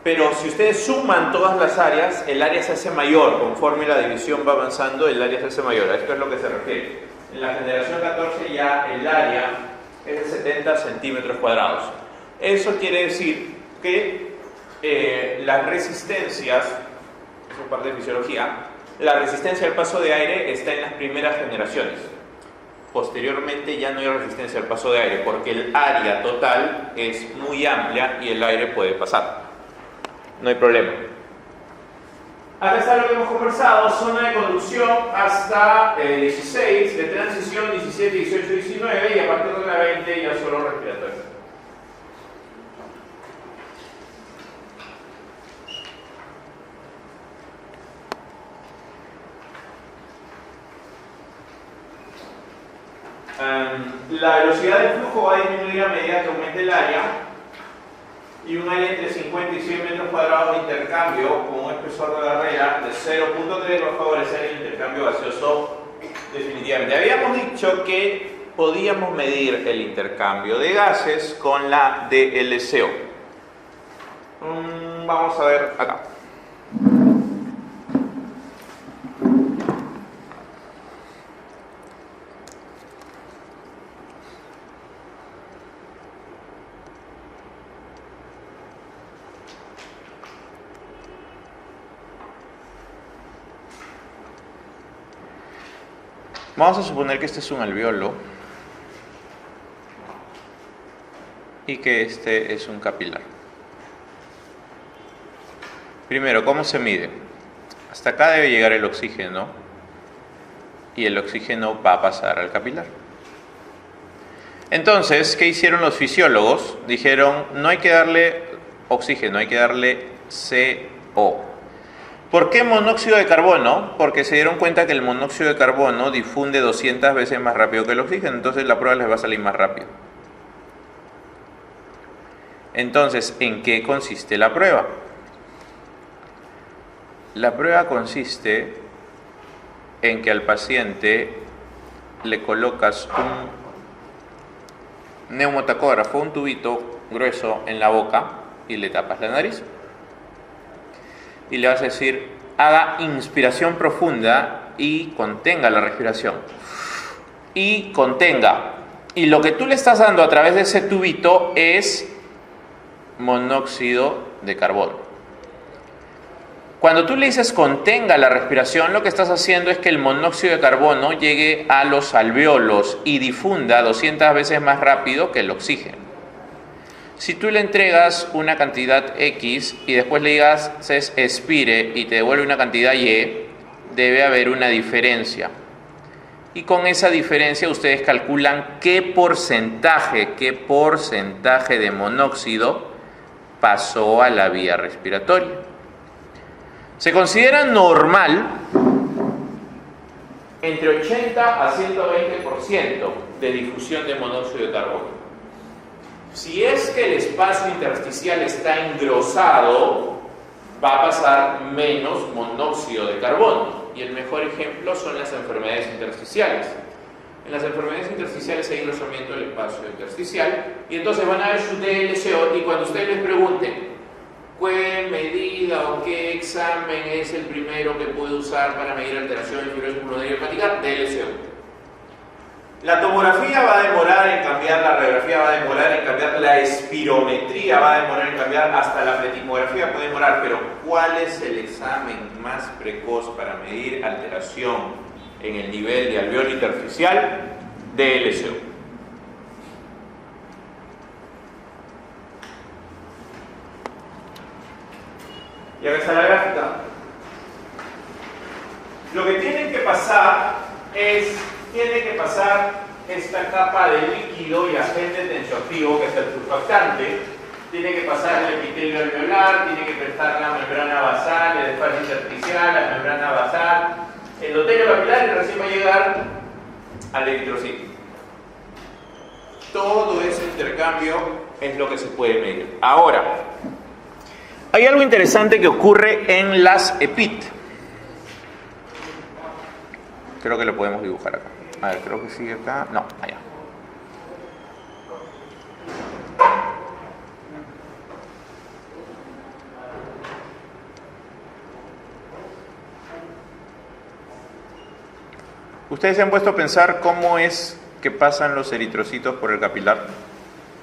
Pero si ustedes suman todas las áreas, el área se hace mayor. Conforme la división va avanzando, el área se hace mayor. A esto es lo que se refiere. En la generación 14 ya el área es de 70 centímetros cuadrados. Eso quiere decir que las resistencias, eso es parte de fisiología, la resistencia al paso de aire está en las primeras generaciones. Posteriormente ya no hay resistencia al paso de aire porque el área total es muy amplia y el aire puede pasar. No hay problema. Acá está lo que hemos conversado, zona de conducción hasta 16, de transición 17, 18, 19 y a partir de la 20 ya solo respiratorio. La velocidad del flujo va a disminuir a medida que aumente el área. Y un área entre 50 y 100 metros cuadrados de intercambio con un espesor de barrera de 0.3 va a favorecer el intercambio gaseoso definitivamente. Habíamos dicho que podíamos medir el intercambio de gases con la DLCO. Vamos a ver acá. Vamos a suponer que este es un alveolo y que este es un capilar. Primero, ¿cómo se mide? Hasta acá debe llegar el oxígeno y el oxígeno va a pasar al capilar. Entonces, ¿qué hicieron los fisiólogos? Dijeron, no hay que darle oxígeno, hay que darle CO. ¿Por qué monóxido de carbono? Porque se dieron cuenta que el monóxido de carbono difunde 200 veces más rápido que el oxígeno, entonces la prueba les va a salir más rápido. Entonces, ¿en qué consiste la prueba? La prueba consiste en que al paciente le colocas un neumotacógrafo, un tubito grueso en la boca y le tapas la nariz. Y le vas a decir, haga inspiración profunda y contenga la respiración. Y contenga. Y lo que tú le estás dando a través de ese tubito es monóxido de carbono. Cuando tú le dices contenga la respiración, lo que estás haciendo es que el monóxido de carbono llegue a los alveolos y difunda 200 veces más rápido que el oxígeno. Si tú le entregas una cantidad X y después le digas expire y te devuelve una cantidad Y, debe haber una diferencia. Y con esa diferencia ustedes calculan qué porcentaje de monóxido pasó a la vía respiratoria. Se considera normal entre 80 a 120% de difusión de monóxido de carbono. Si es que el espacio intersticial está engrosado, va a pasar menos monóxido de carbono. Y el mejor ejemplo son las enfermedades intersticiales. En las enfermedades intersticiales hay engrosamiento del espacio intersticial y entonces van a ver su DLCO y cuando ustedes les pregunten ¿qué medida o qué examen es el primero que puede usar para medir alteración de fibrosis pulmonar hepática? DLCO. La tomografía va a demorar en cambiar, la radiografía va a demorar en cambiar, la espirometría va a demorar en cambiar, hasta la fletimografía puede demorar, pero ¿cuál es el examen más precoz para medir alteración en el nivel de alveolo intersticial? DLCO. Y acá está la gráfica. Lo que tiene que pasar esta capa de líquido tejido y agente tensioactivo, que es el surfactante, tiene que pasar el epitelio alveolar, tiene que prestar la membrana basal, el espacio intersticial, la membrana basal, el endotelio capilar y recién va a llegar al eritrocito. Todo ese intercambio es lo que se puede medir. Ahora, hay algo interesante que ocurre en las EPIT. Creo que lo podemos dibujar acá. A ver, creo que sigue acá. No, allá. ¿Ustedes se han puesto a pensar cómo es que pasan los eritrocitos por el capilar?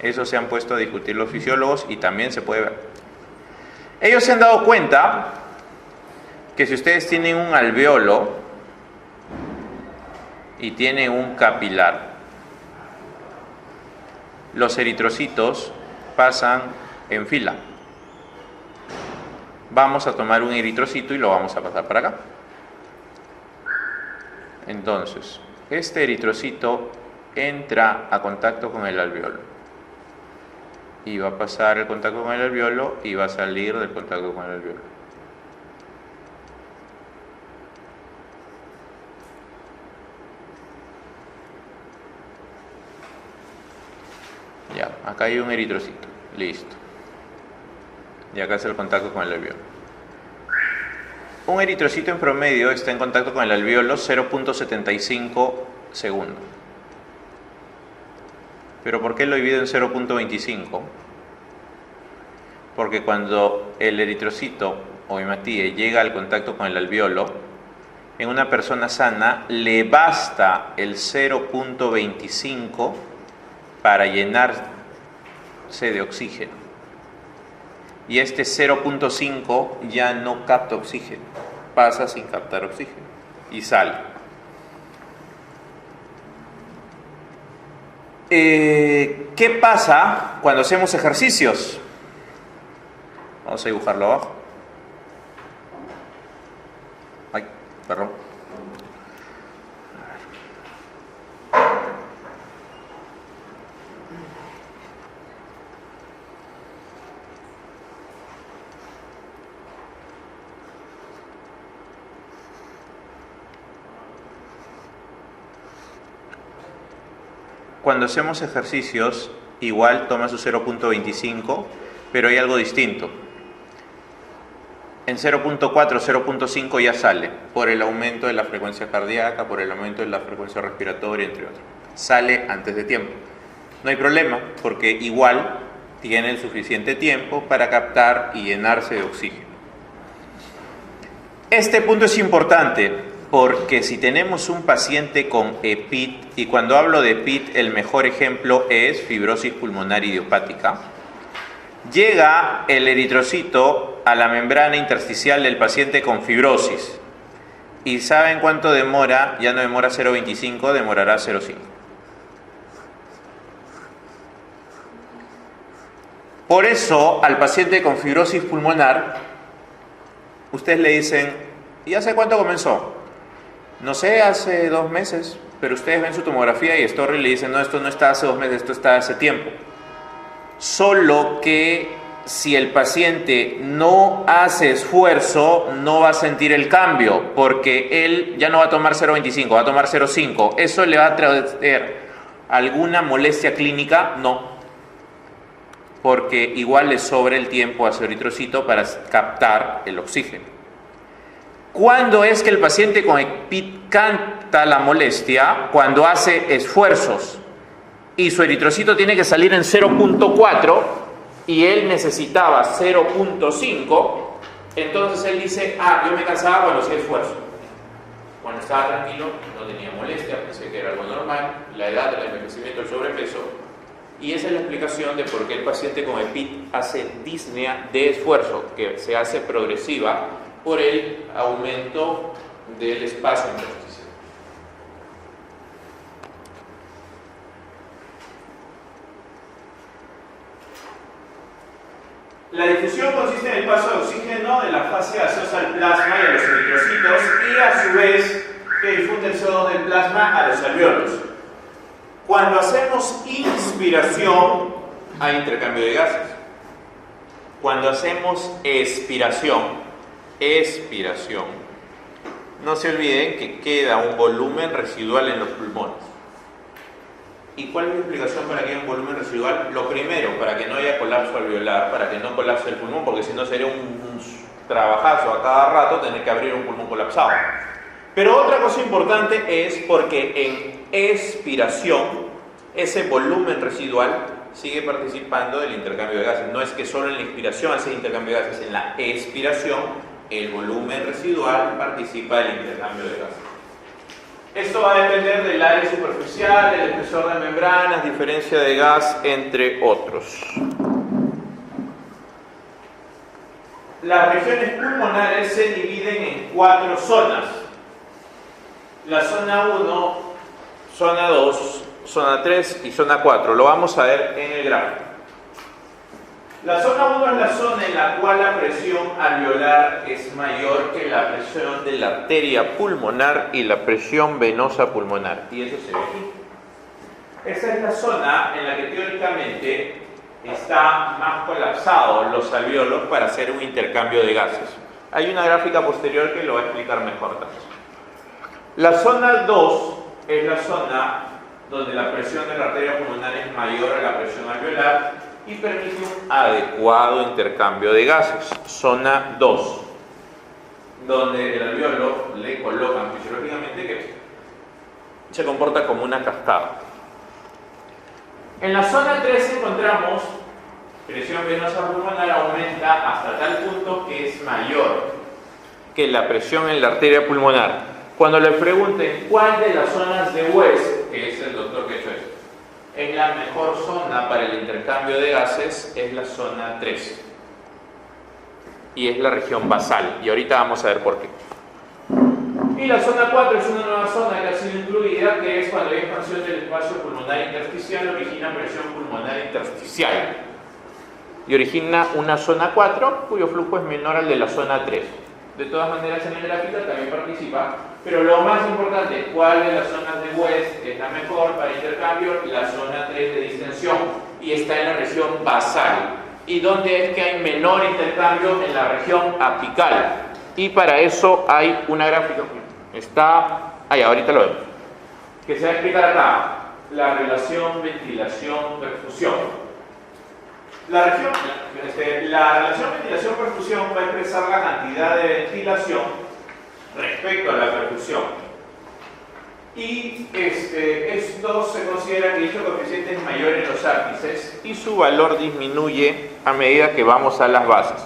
Eso se han puesto a discutir los fisiólogos y también se puede ver. Ellos se han dado cuenta que si ustedes tienen un alveolo y tienen un capilar, los eritrocitos pasan en fila. Vamos a tomar un eritrocito y lo vamos a pasar para acá. Entonces, este eritrocito entra a contacto con el alveolo y va a pasar el contacto con el alveolo y va a salir del contacto con el alveolo. Ya, acá hay un eritrocito, listo. Y acá es el contacto con el alveolo. Un eritrocito en promedio está en contacto con el alveolo 0.75 segundos. ¿Pero por qué lo divido en 0.25? Porque cuando el eritrocito o hematíe llega al contacto con el alveolo, en una persona sana le basta el 0.25 para llenarse de oxígeno. Y este 0.5 ya no capta oxígeno, pasa sin captar oxígeno y sale. ¿Qué pasa cuando hacemos ejercicios? Vamos a dibujarlo abajo. Ay, perdón. Cuando hacemos ejercicios, igual toma su 0.25, pero hay algo distinto. En 0.4, 0.5 ya sale, por el aumento de la frecuencia cardíaca, por el aumento de la frecuencia respiratoria, entre otros. Sale antes de tiempo. No hay problema, porque igual tiene el suficiente tiempo para captar y llenarse de oxígeno. Este punto es importante, porque si tenemos un paciente con EPIT, y cuando hablo de EPIT el mejor ejemplo es fibrosis pulmonar idiopática, llega el eritrocito a la membrana intersticial del paciente con fibrosis. ¿Y saben cuánto demora? Ya no demora 0.25, demorará 0.5. Por eso al paciente con fibrosis pulmonar, ustedes le dicen, ¿y hace cuánto comenzó? No sé, hace 2 meses, pero ustedes ven su tomografía y Story le dicen, no, esto no está hace 2 meses, esto está hace tiempo. Solo que si el paciente no hace esfuerzo, no va a sentir el cambio, porque él ya no va a tomar 0.25, va a tomar 0.5. ¿Eso le va a traer alguna molestia clínica? No, porque igual le sobra el tiempo a su eritrocito para captar el oxígeno. ¿Cuándo es que el paciente con EPIT capta la molestia? Cuando hace esfuerzos y su eritrocito tiene que salir en 0.4 y él necesitaba 0.5, entonces él dice, yo me cansaba cuando hacía esfuerzo. Cuando estaba tranquilo no tenía molestia, pensé que era algo normal, la edad, el envejecimiento, el sobrepeso. Y esa es la explicación de por qué el paciente con EPIT hace disnea de esfuerzo, que se hace progresiva por el aumento del espacio intersticial. La difusión consiste en el paso de oxígeno de la fase gaseosa al plasma y a los eritrocitos, y a su vez que difunde el CO2 del plasma a los alveolos. Cuando hacemos inspiración, hay intercambio de gases. Cuando hacemos expiración, no se olviden que queda un volumen residual en los pulmones. ¿Y cuál es la explicación para que haya un volumen residual? Lo primero, para que no haya colapso alveolar, para que no colapse el pulmón, porque si no sería un trabajazo a cada rato tener que abrir un pulmón colapsado. Pero otra cosa importante es porque en expiración, ese volumen residual sigue participando del intercambio de gases. No es que solo en la inspiración hace intercambio de gases, en la expiración el volumen residual participa del intercambio de gases. Esto va a depender del área superficial, del espesor de membranas, diferencia de gas, entre otros. Las regiones pulmonares se dividen en 4 zonas. La zona 1, zona 2, zona 3 y zona 4. Lo vamos a ver en el gráfico. La zona 1 es la zona en la cual la presión alveolar es mayor que la presión de la arteria pulmonar y la presión venosa pulmonar. Y eso se ve aquí. Esa es la zona en la que teóricamente está más colapsados los alvéolos para hacer un intercambio de gases. Hay una gráfica posterior que lo va a explicar mejor también. La zona 2 es la zona donde la presión de la arteria pulmonar es mayor a la presión alveolar y permite un adecuado intercambio de gases. Zona 2, donde el alvéolo le colocan fisiológicamente que se comporta como una cascada. En la zona 3 encontramos presión venosa pulmonar aumenta hasta tal punto que es mayor que la presión en la arteria pulmonar. Cuando le pregunten cuál de las zonas de West, que es el doctor que ha hecho esto, es la mejor zona para el intercambio de gases, es la zona 3. Y es la región basal. Y ahorita vamos a ver por qué. Y la zona 4 es una nueva zona que ha sido incluida, que es cuando hay expansión del espacio pulmonar intersticial, origina presión pulmonar intersticial. Y origina una zona 4, cuyo flujo es menor al de la zona 3. De todas maneras, en el gráfico también participa. Pero lo más importante, ¿cuál de las zonas de West es la mejor para intercambio? La zona 3 de distensión. Y está en la región basal. ¿Y dónde es que hay menor intercambio? En la región apical. Y para eso hay una gráfica. Está ahí, ahorita lo vemos. Que se va a explicar acá. La relación ventilación-perfusión. La relación ventilación-perfusión va a expresar la cantidad de ventilación respecto a la perfusión. Y esto se considera que dicho coeficiente es mayor en los ápices y su valor disminuye a medida que vamos a las bases.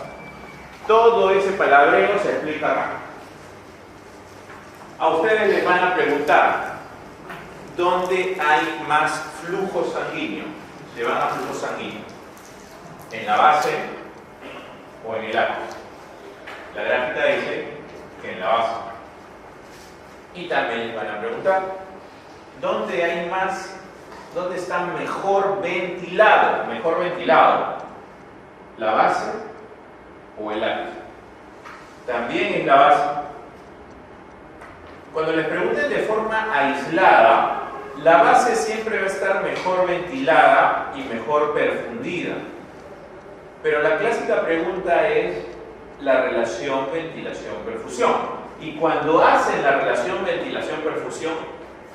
Todo ese palabreo se explica acá. A ustedes les van a preguntar ¿dónde hay más flujo sanguíneo? Se van a flujo sanguíneo. ¿En la base o en el ápice? La gráfica dice que en la base. Y también les van a preguntar ¿dónde hay más, dónde está mejor ventilado? ¿La base o el ápice? También en la base. Cuando les pregunten de forma aislada, la base siempre va a estar mejor ventilada y mejor perfundida. Pero la clásica pregunta es la relación ventilación-perfusión. Y cuando hacen la relación ventilación-perfusión,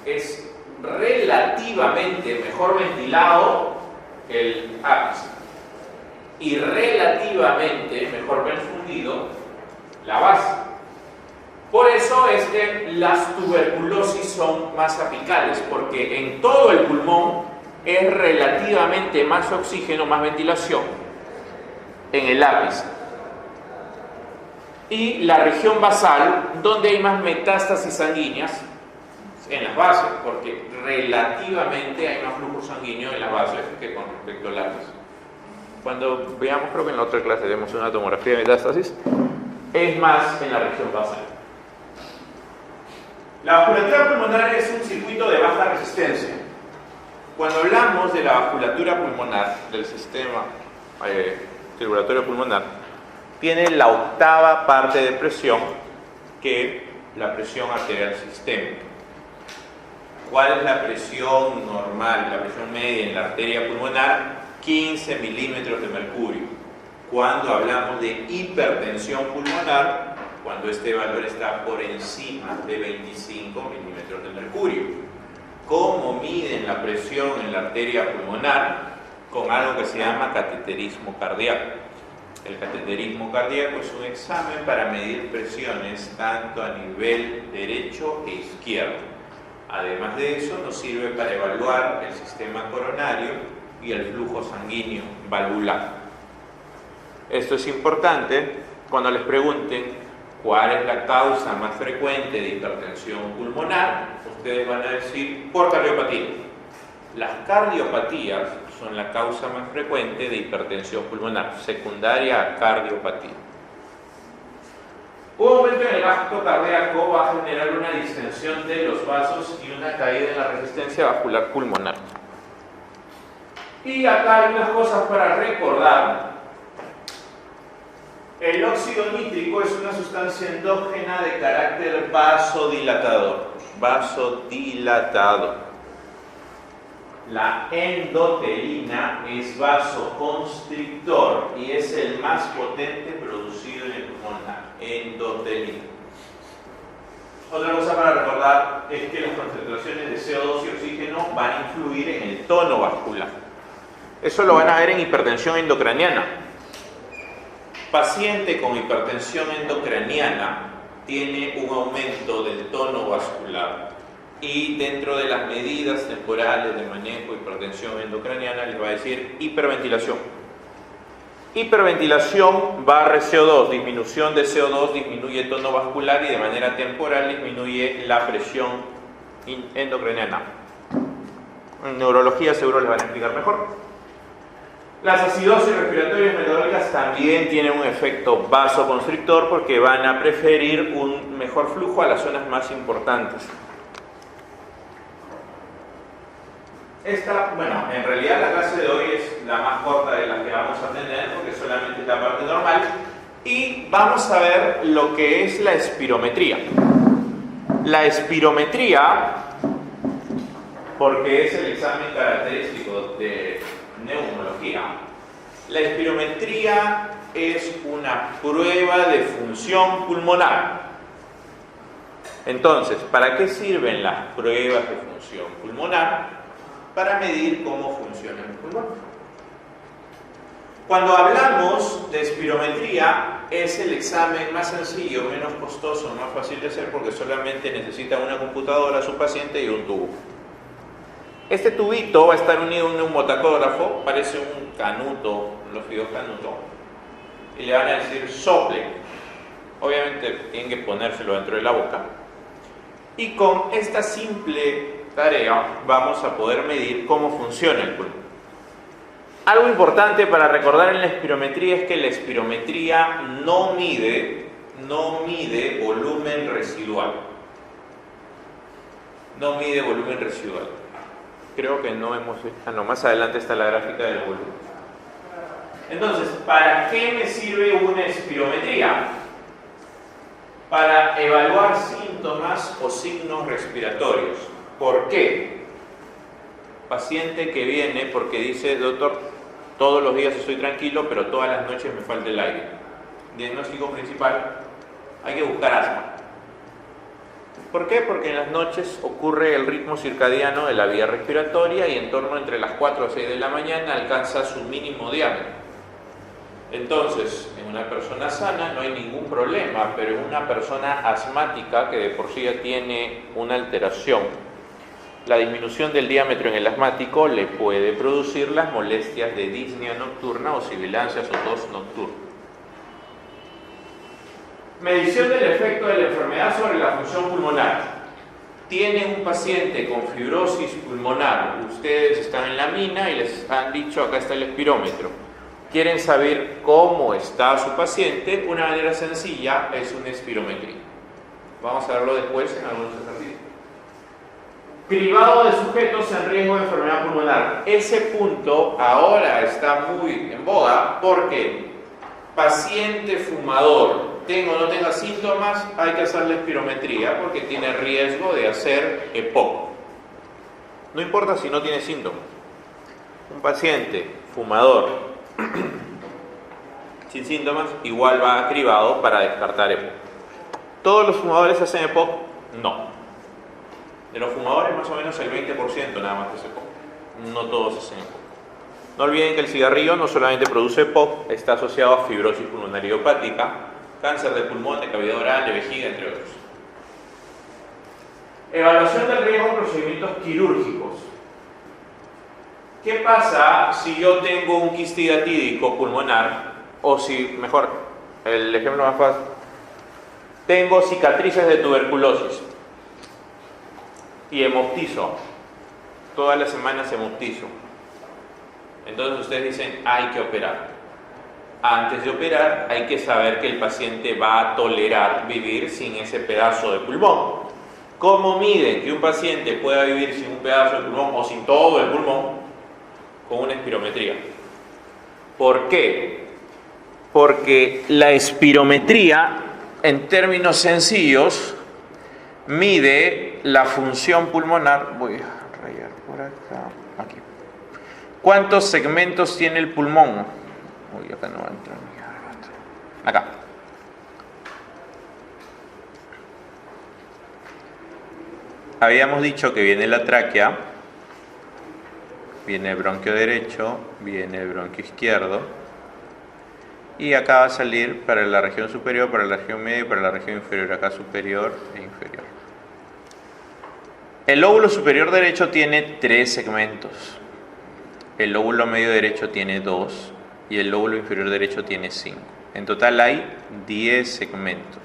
es relativamente mejor ventilado el ápice y relativamente mejor perfundido la base. Por eso es que las tuberculosis son más apicales, porque en todo el pulmón es relativamente más oxígeno, más ventilación en el ápice. Y la región basal, donde hay más metástasis sanguíneas, en las bases, porque relativamente hay más flujo sanguíneo en las bases que con respecto al ápice. Cuando veamos, creo que en la otra clase vemos una tomografía de metástasis, es más en la región basal. La vasculatura pulmonar es un circuito de baja resistencia. Cuando hablamos de la vasculatura pulmonar, del sistema circulatorio pulmonar, tiene la octava parte de presión que la presión arterial sistémica. ¿Cuál es la presión normal, la presión media en la arteria pulmonar? 15 milímetros de mercurio. Cuando hablamos de hipertensión pulmonar, cuando este valor está por encima de 25 milímetros de mercurio. ¿Cómo miden la presión en la arteria pulmonar? Con algo que se llama cateterismo cardíaco. El cateterismo cardíaco es un examen para medir presiones tanto a nivel derecho e izquierdo. Además de eso, nos sirve para evaluar el sistema coronario y el flujo sanguíneo valvular. Esto es importante cuando les pregunten cuál es la causa más frecuente de hipertensión pulmonar. Ustedes van a decir por cardiopatía. Las cardiopatías son la causa más frecuente de hipertensión pulmonar, secundaria a cardiopatía. Un aumento en el gasto cardíaco va a generar una distensión de los vasos y una caída en la resistencia vascular pulmonar. Y acá hay unas cosas para recordar. El óxido nítrico es una sustancia endógena de carácter vasodilatador. Vasodilatador. La endotelina es vasoconstrictor y es el más potente producido en el pulmón. Endotelina. Otra cosa para recordar es que las concentraciones de CO2 y oxígeno van a influir en el tono vascular. Eso lo van a ver en hipertensión endocraniana. Paciente con hipertensión endocraniana tiene un aumento del tono vascular y dentro de las medidas temporales de manejo de hipertensión endocraniana les va a decir hiperventilación. Hiperventilación barre CO2, disminución de CO2 disminuye el tono vascular y de manera temporal disminuye la presión endocraniana. En neurología seguro les van a explicar mejor. Las acidosis respiratorias metabólicas también tienen un efecto vasoconstrictor porque van a preferir un mejor flujo a las zonas más importantes. En realidad la clase de hoy es la más corta de las que vamos a tener porque solamente es la parte normal y vamos a ver lo que es la espirometría. La espirometría, porque es el examen característico de neumología, la espirometría es una prueba de función pulmonar. Entonces, ¿para qué sirven las pruebas de función pulmonar? Para medir cómo funciona el pulmón. Cuando hablamos de espirometría, es el examen más sencillo, menos costoso, más fácil de hacer porque solamente necesita una computadora, su paciente y un tubo. Este tubito va a estar unido a un neumotacógrafo, parece un canuto, los fideos canuto, y le van a decir sople. Obviamente tienen que ponérselo dentro de la boca. Y con esta simple tarea vamos a poder medir cómo funciona el pulmón. Algo importante para recordar en la espirometría es que la espirometría no mide volumen residual. No mide volumen residual. Creo que no hemos visto. No, más adelante está la gráfica del volumen. Entonces, ¿para qué me sirve una espirometría? Para evaluar síntomas o signos respiratorios. ¿Por qué? Paciente que viene porque dice, doctor, todos los días estoy tranquilo, pero todas las noches me falta el aire. Diagnóstico principal, hay que buscar asma. ¿Por qué? Porque en las noches ocurre el ritmo circadiano de la vía respiratoria y en torno entre las 4 a 6 de la mañana alcanza su mínimo diámetro. Entonces, en una persona sana no hay ningún problema, pero en una persona asmática que de por sí ya tiene una alteración, la disminución del diámetro en el asmático le puede producir las molestias de disnea nocturna o sibilancias o tos nocturna. Medición del efecto de la enfermedad sobre la función pulmonar. Tienen un paciente con fibrosis pulmonar, ustedes están en la mina y les han dicho acá está el espirómetro. Quieren saber cómo está su paciente, una manera sencilla es una espirometría. Vamos a verlo después en algunos ejercicios. Cribado de sujetos en riesgo de enfermedad pulmonar. Ese punto ahora está muy en boga porque paciente fumador, tenga o no tenga síntomas, hay que hacer la espirometría porque tiene riesgo de hacer EPOC. No importa si no tiene síntomas. Un paciente fumador sin síntomas igual va cribado para descartar EPOC. ¿Todos los fumadores hacen EPOC? No. De los fumadores más o menos el 20% nada más que hace EPOC. No todos hacen EPOC. No olviden que el cigarrillo no solamente produce EPOC, está asociado a fibrosis pulmonar idiopática, cáncer de pulmón, de cavidad oral, de vejiga, entre otros. Evaluación del riesgo en procedimientos quirúrgicos. ¿Qué pasa si yo tengo un quiste hidatídico pulmonar? O si, mejor, el ejemplo más fácil, tengo cicatrices de tuberculosis y hemoptizo. Todas las semanas hemoptizo. Entonces ustedes dicen, hay que operar. Antes de operar, hay que saber que el paciente va a tolerar vivir sin ese pedazo de pulmón. ¿Cómo miden que un paciente pueda vivir sin un pedazo de pulmón o sin todo el pulmón? Con una espirometría. ¿Por qué? Porque la espirometría, en términos sencillos, mide la función pulmonar. Voy a rayar por acá. Aquí. ¿Cuántos segmentos tiene el pulmón? Uy, acá no va a entrar. Acá. Habíamos dicho que viene la tráquea, viene el bronquio derecho, viene el bronquio izquierdo, y acá va a salir para la región superior, para la región media y para la región inferior, acá superior e inferior. El lóbulo superior derecho tiene 3 segmentos, el lóbulo medio derecho tiene 2 y el lóbulo inferior derecho tiene 5. En total hay 10 segmentos.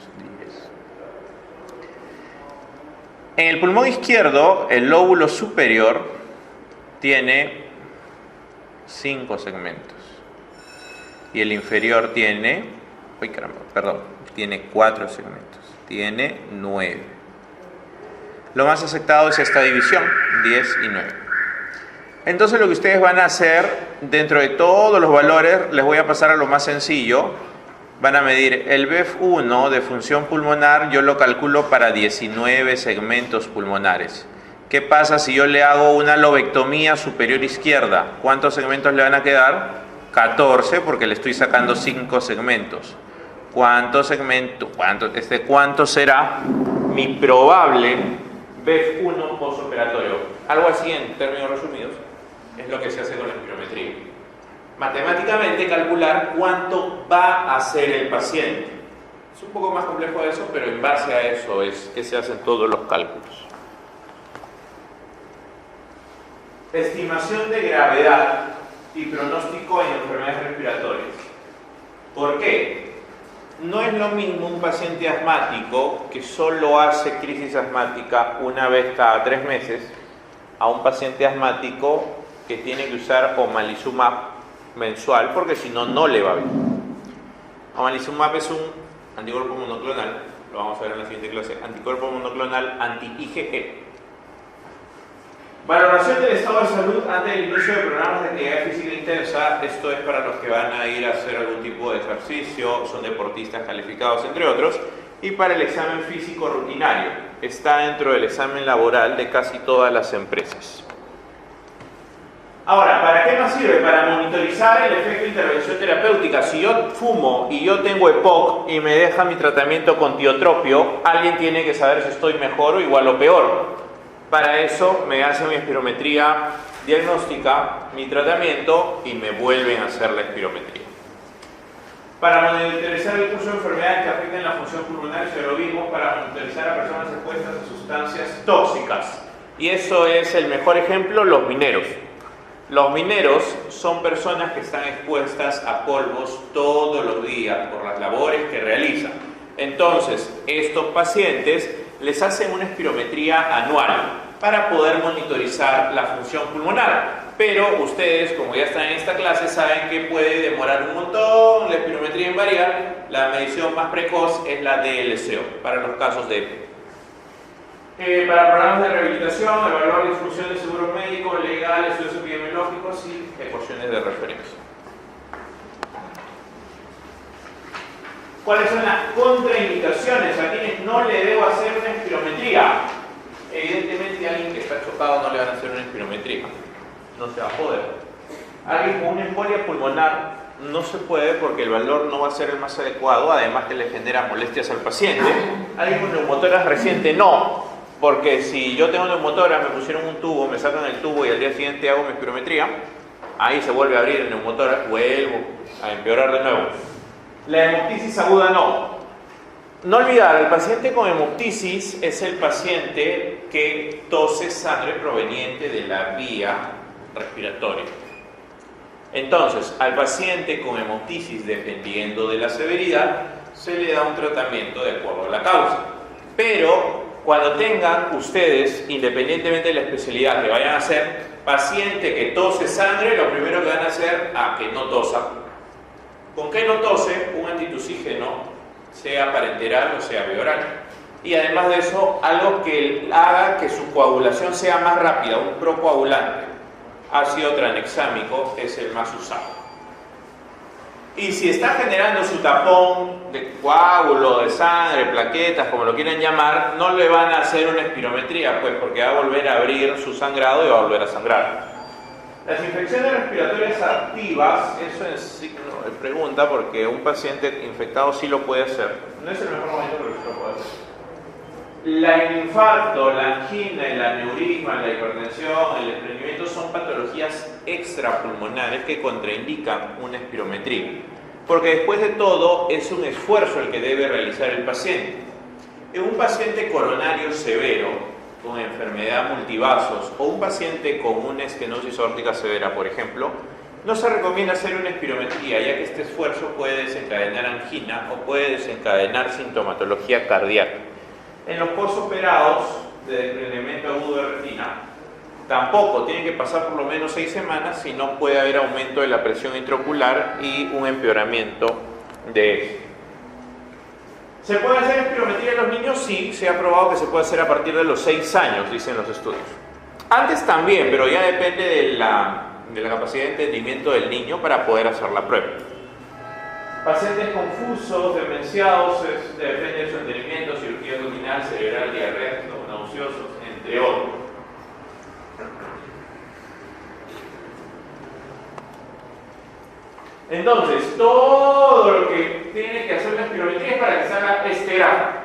En el pulmón izquierdo, el lóbulo superior tiene 5 segmentos y el inferior tiene, tiene 4 segmentos, tiene 9. Lo más aceptado es esta división, 10 y 9. Entonces lo que ustedes van a hacer, dentro de todos los valores, les voy a pasar a lo más sencillo. Van a medir el BEF1 de función pulmonar, yo lo calculo para 19 segmentos pulmonares. ¿Qué pasa si yo le hago una lobectomía superior izquierda? ¿Cuántos segmentos le van a quedar? 14, porque le estoy sacando 5 segmentos. ¿Cuánto será mi probable BEF1 postoperatorio? Algo así, en términos resumidos, es lo que se hace con la espirometría. Matemáticamente calcular cuánto va a hacer el paciente. Es un poco más complejo de eso, pero en base a eso es que se hacen todos los cálculos. Estimación de gravedad y pronóstico en enfermedades respiratorias. ¿Por qué? No es lo mismo un paciente asmático que solo hace crisis asmática una vez cada 3 meses a un paciente asmático que tiene que usar omalizumab mensual, porque si no, no le va bien. Omalizumab es un anticuerpo monoclonal, lo vamos a ver en la siguiente clase, anticuerpo monoclonal anti-IgE. Valoración del estado de salud antes del inicio de programas de actividad física intensa. Esto es para los que van a ir a hacer algún tipo de ejercicio, son deportistas calificados, entre otros, y para el examen físico rutinario. Está dentro del examen laboral de casi todas las empresas. Ahora, ¿para qué más sirve? Para monitorizar el efecto de intervención terapéutica. Si yo fumo y yo tengo EPOC y me deja mi tratamiento con tiotropio, alguien tiene que saber si estoy mejor o igual o peor. Para eso me hacen mi espirometría diagnóstica, mi tratamiento y me vuelven a hacer la espirometría. Para monitorizar el curso de enfermedades que afecten la función pulmonar, se lo vimos para monitorizar a personas expuestas a sustancias tóxicas. Y eso es el mejor ejemplo, los mineros. Los mineros son personas que están expuestas a polvos todos los días por las labores que realizan. Entonces, estos pacientes les hacen una espirometría anual para poder monitorizar la función pulmonar. Pero ustedes, como ya están en esta clase, saben que puede demorar un montón la espirometría en variar. La medición más precoz es la DLCO para los casos de EPI. Para programas de rehabilitación, evaluar la distribución de seguros médicos, legales, estudios epidemiológicos y ecuaciones de referencia. ¿Cuáles son las contraindicaciones? ¿A quienes no le debo hacer una espirometría? evidentemente a alguien que está chocado no le van a hacer una espirometría. No se va a poder. Alguien con una embolia pulmonar no se puede porque el valor no va a ser el más adecuado, además que le genera molestias al paciente. Alguien con neumotórax reciente no, porque si yo tengo neumotórax, me pusieron un tubo, me sacan el tubo y al día siguiente hago mi espirometría, ahí se vuelve a abrir el neumotórax, vuelvo a empeorar de nuevo. La hemoptisis aguda no. No olvidar, el paciente con hemoptisis es el paciente que tose sangre proveniente de la vía respiratoria. Entonces, al paciente con hemoptisis, dependiendo de la severidad, se le da un tratamiento de acuerdo a la causa. Pero cuando tengan ustedes, independientemente de la especialidad que vayan a hacer, paciente que tose sangre, lo primero que van a hacer, que no tosa. ¿Con qué no tose? Un antitusígeno, sea parenteral o sea bioral. Y además de eso, algo que haga que su coagulación sea más rápida, un procoagulante. Ácido tranexámico es el más usado. Y si está generando su tapón de coágulo, de sangre, plaquetas, como lo quieran llamar, no le van a hacer una espirometría, pues porque va a volver a abrir su sangrado y va a volver a sangrar. Las infecciones respiratorias activas, eso en sí no me pregunta, porque un paciente infectado sí lo puede hacer. No es el mejor momento, pero sí lo puede hacer. El infarto, la angina, el aneurisma, la hipertensión, el desprendimiento son patologías extrapulmonares que contraindican una espirometría. Porque después de todo es un esfuerzo el que debe realizar el paciente. En un paciente coronario severo, con enfermedad multivasos, o un paciente con una estenosis aórtica severa, por ejemplo, no se recomienda hacer una espirometría, ya que este esfuerzo puede desencadenar angina o puede desencadenar sintomatología cardíaca. En los postoperados de desprendimiento agudo de retina, tampoco, tienen que pasar por lo menos 6 semanas, si no puede haber aumento de la presión intraocular y un empeoramiento de esto. ¿Se puede hacer espirometría en los niños? Sí, se ha probado que se puede hacer a partir de los 6 años, dicen los estudios. Antes también, pero ya depende de la capacidad de entendimiento del niño para poder hacer la prueba. Pacientes confusos, demenciados, depende de su entendimiento, cirugía abdominal, cerebral, diarrea, nauseosos, entre otros. Entonces, todo lo que tiene que hacer la espirometría es para que salga este gráfico.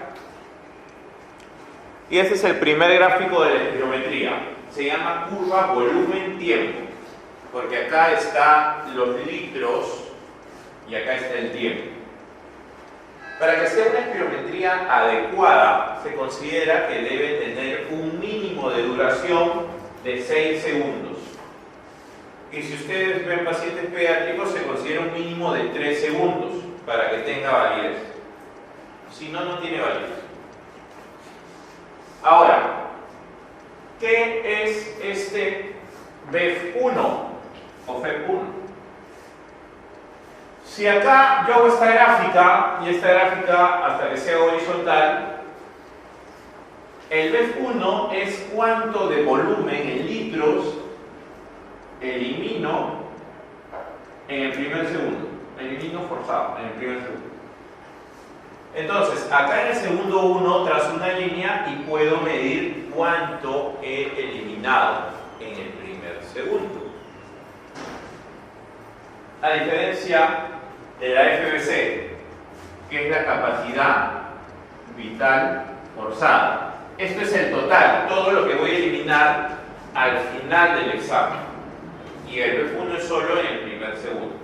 Y este es el primer gráfico de la espirometría. Se llama curva volumen-tiempo, porque acá están los litros y acá está el tiempo. Para que sea una espirometría adecuada, se considera que debe tener un mínimo de duración de 6 segundos. Y si ustedes ven pacientes pediátricos, se considera un mínimo de 3 segundos para que tenga validez. Si no, no tiene validez. Ahora, ¿qué es este BEF1 o FEP1? Si acá yo hago esta gráfica, y esta gráfica hasta que sea horizontal, el BEF1 es cuánto de volumen en litros elimino en el primer segundo. Elimino forzado en el primer segundo. Entonces, acá en el segundo 1 trazo una línea y puedo medir cuánto he eliminado en el primer segundo. A diferencia de la FVC, que es la capacidad vital forzada. Esto es el total, todo lo que voy a eliminar al final del examen. Y el BEF1 es solo en el primer segundo.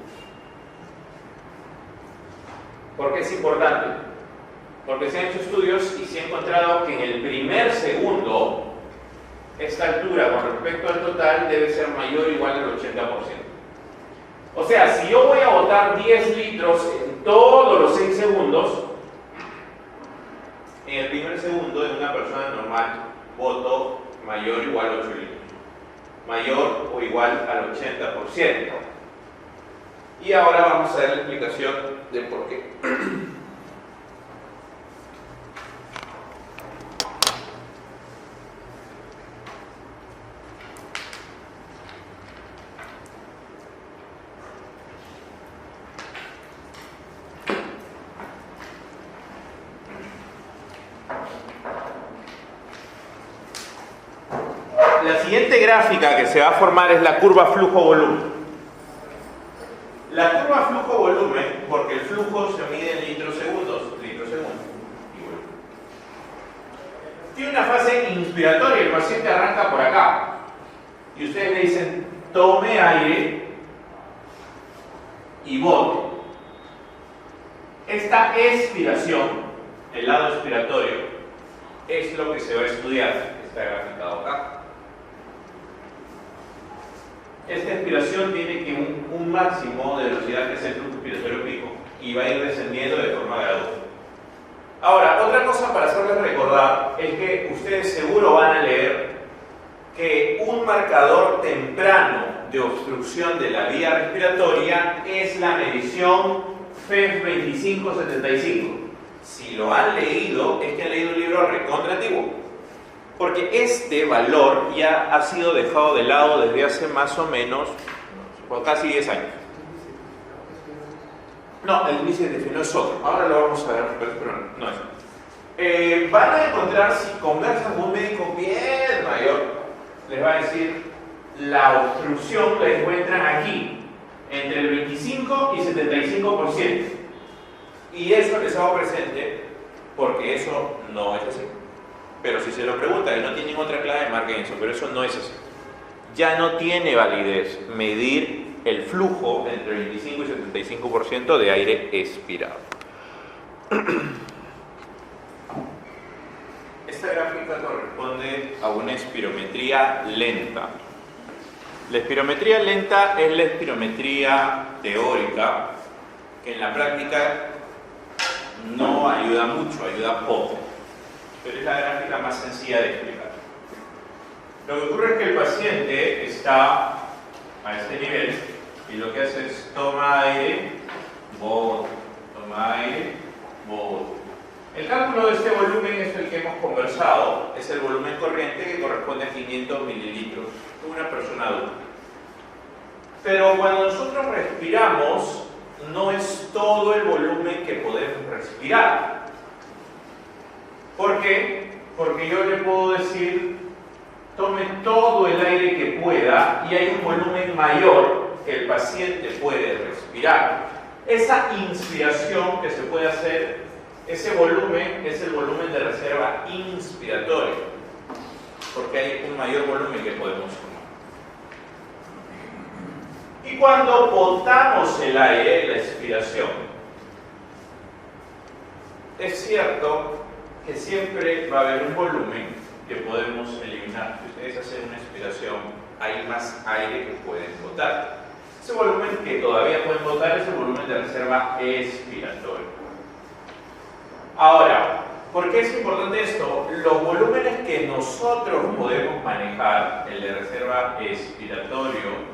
¿Por qué es importante? Porque se han hecho estudios y se ha encontrado que en el primer segundo esta altura con respecto al total debe ser mayor o igual al 80%. O sea, si yo voy a botar 10 litros en todos los 6 segundos, en el primer segundo de una persona normal boto mayor o igual a 8 litros. Mayor o igual al 80%. Y ahora vamos a ver la explicación de por qué. siguiente gráfica que se va a formar es la curva flujo-volumen. La curva flujo-volumen, porque el flujo se mide en litros segundos, y volumen. Tiene una fase inspiratoria, el paciente arranca por acá. Y ustedes le dicen, tome aire y bote. Esta expiración, el lado expiratorio, es lo que se va a estudiar. Está graficado acá. Esta expiración tiene que un máximo de velocidad, que es el flujo expiratorio pico, y va a ir descendiendo de forma gradual. Ahora, otra cosa para hacerles recordar es que ustedes seguro van a leer que un marcador temprano de obstrucción de la vía respiratoria es la medición FEF 2575. Si lo han leído, es que han leído un libro recontra antiguo. Porque este valor ya ha sido dejado de lado desde hace más o menos casi 10 años. No, el índice de definición es otro. Ahora lo vamos a ver, pero no es. Van a encontrar, si conversan con un médico bien mayor, les va a decir, la obstrucción la encuentran aquí, entre el 25 y 75%. Y eso les hago presente porque eso no es así. Pero si se lo preguntan y no tienen otra clave, marquen eso, pero eso no es así. Ya no tiene validez medir el flujo entre 25 y 75% de aire expirado. Esta gráfica corresponde a una espirometría lenta. La espirometría lenta es la espirometría teórica, que en la práctica no ayuda mucho, ayuda poco. Pero es la gráfica más sencilla de explicar. Lo que ocurre es que el paciente está a este nivel y lo que hace es toma aire, bote, toma aire, bote. El cálculo de este volumen es el que hemos conversado, es el volumen corriente que corresponde a 500 mililitros de una persona adulta. Pero cuando nosotros respiramos, no es todo el volumen que podemos respirar. ¿Por qué? Porque yo le puedo decir, tome todo el aire que pueda y hay un volumen mayor que el paciente puede respirar. Esa inspiración que se puede hacer, ese volumen es el volumen de reserva inspiratorio, porque hay un mayor volumen que podemos tomar. Y cuando botamos el aire, la expiración, es cierto que siempre va a haber un volumen que podemos eliminar. Si ustedes hacen una expiración, hay más aire que pueden botar. Ese volumen que todavía pueden botar es el volumen de reserva expiratorio. Ahora, ¿por qué es importante esto? Los volúmenes que nosotros podemos manejar, el de reserva expiratorio,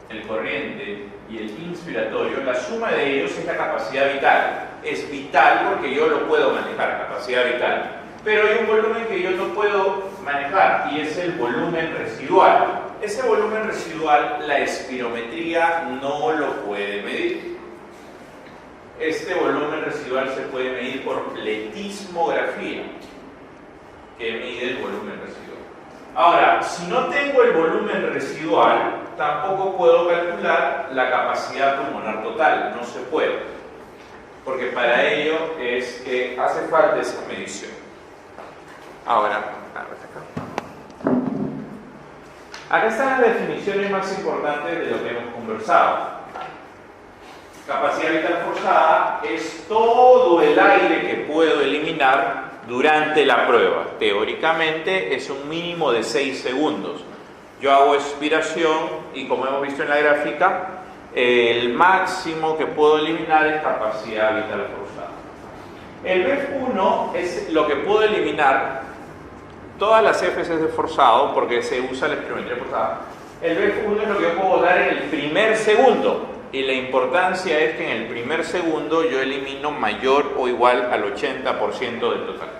el corriente y el inspiratorio, la suma de ellos es la capacidad vital. Es vital porque yo lo puedo manejar, capacidad vital. Pero hay un volumen que yo no puedo manejar y es el volumen residual. Ese volumen residual, la espirometría no lo puede medir. Este volumen residual se puede medir por pletismografía, que mide el volumen residual. Ahora, si no tengo el volumen residual, tampoco puedo calcular la capacidad pulmonar total, no se puede, porque para ello es que hace falta esa medición. Ahora, acá están las definiciones más importantes de lo que hemos conversado. Capacidad vital forzada es todo el aire que puedo eliminar durante la prueba. Teóricamente es un mínimo de 6 segundos. Yo hago expiración y, como hemos visto en la gráfica, el máximo que puedo eliminar es capacidad vital forzada. El BEF1 es lo que puedo eliminar. Todas las Fs es de forzado porque se usa la espirometría forzada. El BEF1 es lo que yo puedo dar en el primer segundo. Y la importancia es que en el primer segundo yo elimino mayor o igual al 80% del total.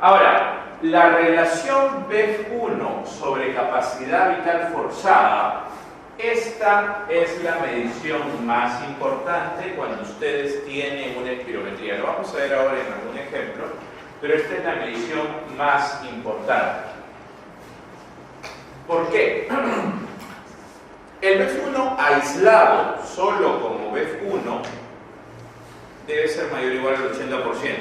Ahora, la relación BEF1 sobre capacidad vital forzada, esta es la medición más importante cuando ustedes tienen una espirometría. Lo vamos a ver ahora en algún ejemplo, pero esta es la medición más importante. ¿Por qué? El BEF1 aislado, solo como BEF1, debe ser mayor o igual al 80%.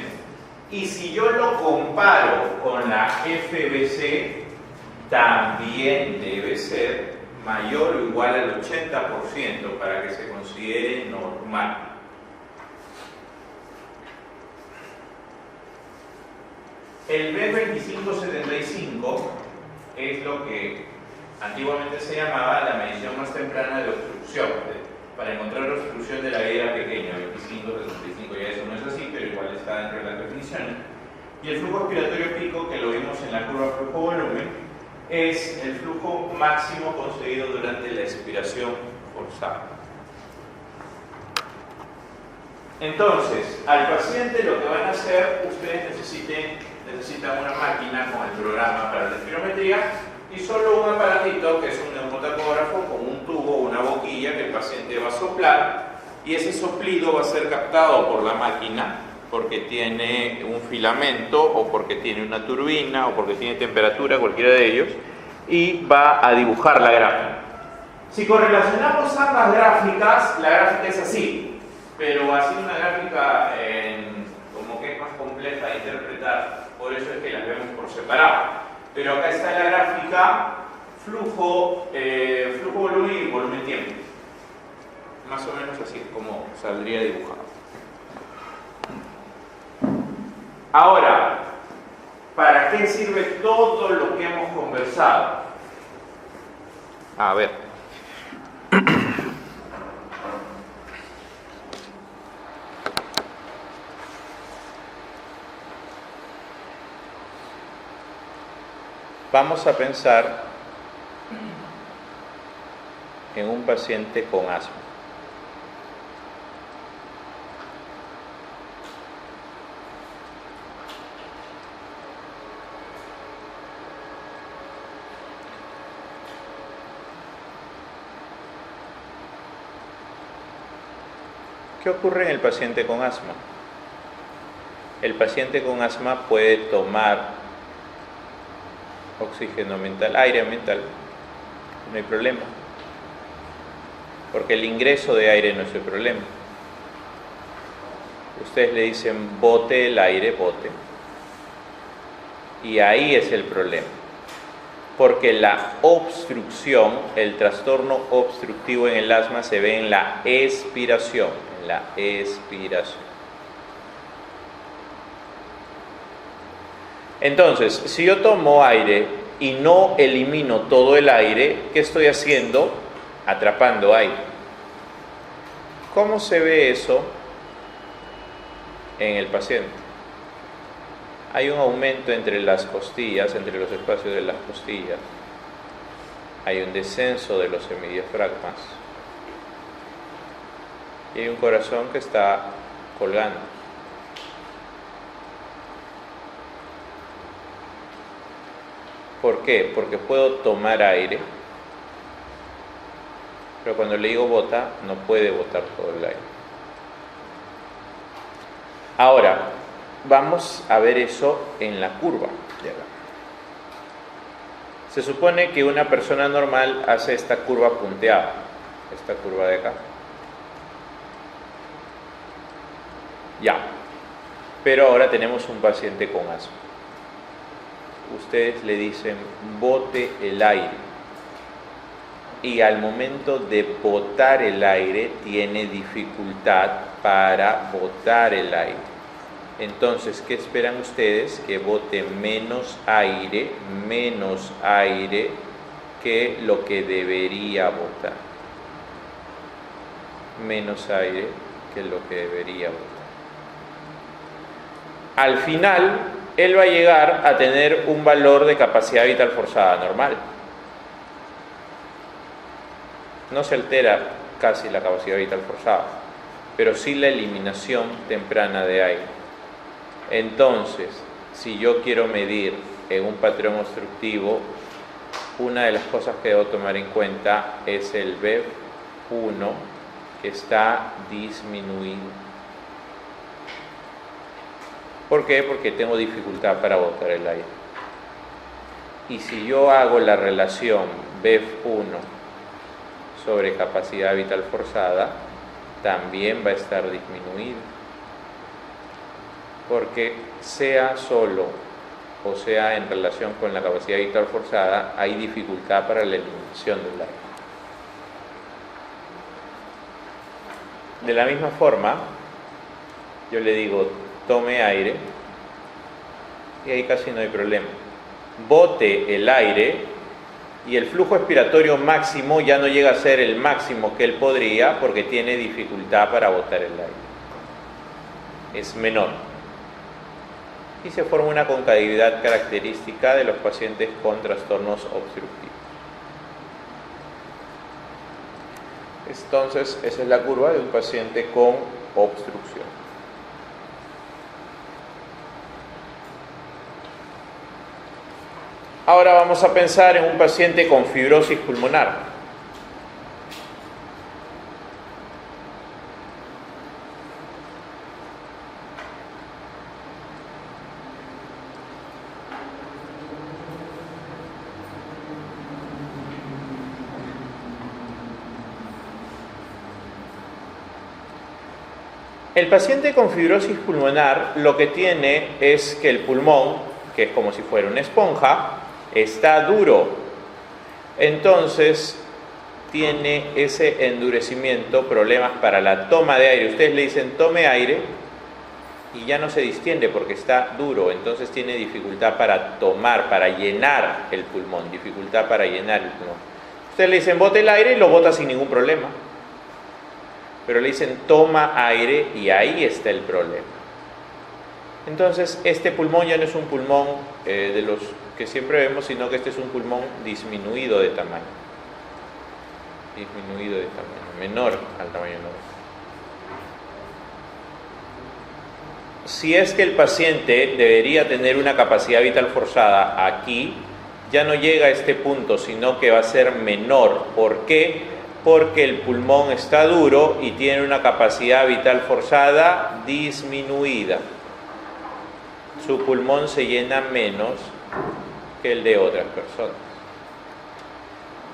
Y si yo lo comparo con la FBC, también debe ser mayor o igual al 80% para que se considere normal. El B2575 es lo que antiguamente se llamaba la medición más temprana de obstrucción. Para encontrar la obstrucción de la vía pequeña, 25-75, ya eso no es así, pero igual está dentro de las definiciones. Y el flujo expiratorio pico, que lo vimos en la curva flujo-volumen, es el flujo máximo conseguido durante la expiración forzada. Entonces, al paciente lo que van a hacer, ustedes necesitan una máquina con el programa para la espirometría y solo un aparatito que es un neumotacógrafo con un tubo, una boquilla que el paciente va a soplar, y ese soplido va a ser captado por la máquina porque tiene un filamento o porque tiene una turbina o porque tiene temperatura, cualquiera de ellos, y va a dibujar la gráfica. Si correlacionamos ambas gráficas, la gráfica es así, pero así una gráfica como que es más compleja de interpretar, por eso es que las vemos por separado. Pero acá está la gráfica flujo, volumen y volumen tiempo. Más o menos así como saldría dibujado. Ahora, ¿para qué sirve todo lo que hemos conversado? A ver. Vamos a pensar en un paciente con asma. ¿Qué ocurre en el paciente con asma? El paciente con asma puede tomar oxígeno mental, aire mental, no hay problema, porque el ingreso de aire no es el problema. Ustedes le dicen bote el aire, bote, y ahí es el problema, porque la obstrucción, el trastorno obstructivo en el asma se ve en la expiración, Entonces, si yo tomo aire y no elimino todo el aire, ¿qué estoy haciendo? Atrapando aire. ¿Cómo se ve eso en el paciente? Hay un aumento entre las costillas, entre los espacios de las costillas. Hay un descenso de los semidiafragmas. Y hay un corazón que está colgando. ¿Por qué? Porque puedo tomar aire, pero cuando le digo bota, no puede botar todo el aire. Ahora, vamos a ver eso en la curva. Se supone que una persona normal hace esta curva punteada, esta curva de acá. Ya, pero ahora tenemos un paciente con asma. Ustedes le dicen bote el aire y al momento de botar el aire tiene dificultad para botar el aire. Entonces, ¿qué esperan ustedes? Que bote menos aire que lo que debería botar. Menos aire que lo que debería botar. Al final, él va a llegar a tener un valor de capacidad vital forzada normal. No se altera casi la capacidad vital forzada, pero sí la eliminación temprana de aire. Entonces, si yo quiero medir en un patrón obstructivo, una de las cosas que debo tomar en cuenta es el BEF1 que está disminuido. ¿Por qué? Porque tengo dificultad para botar el aire.
Y si yo hago la relación BF1 sobre capacidad vital forzada, también va a estar disminuido. Porque sea solo o sea en relación con la capacidad vital forzada, hay dificultad para la eliminación del aire. De la misma forma, yo le digo, tome aire, y ahí casi no hay problema. Bote el aire, y el flujo expiratorio máximo ya no llega a ser el máximo que él podría, porque tiene dificultad para botar el aire. Es menor. Y se forma una concavidad característica de los pacientes con trastornos obstructivos. Entonces, esa es la curva de un paciente con obstrucción. Ahora vamos a pensar en un paciente con fibrosis pulmonar. El paciente con fibrosis pulmonar lo que tiene es que el pulmón, que es como si fuera una esponja, está duro. Entonces tiene ese endurecimiento, problemas para la toma de aire. Ustedes le dicen tome aire y ya no se distiende porque está duro. Entonces tiene dificultad para tomar, para llenar el pulmón, dificultad para llenar el pulmón. Ustedes le dicen bote el aire y lo bota sin ningún problema. Pero le dicen toma aire y ahí está el problema. Entonces este pulmón ya no es un pulmón de los que siempre vemos, sino que este es un pulmón disminuido de tamaño. Disminuido de tamaño, menor al tamaño normal. Si es que el paciente debería tener una capacidad vital forzada aquí, ya no llega a este punto, sino que va a ser menor. ¿Por qué? Porque el pulmón está duro y tiene una capacidad vital forzada disminuida. Su pulmón se llena menos que el de otras personas.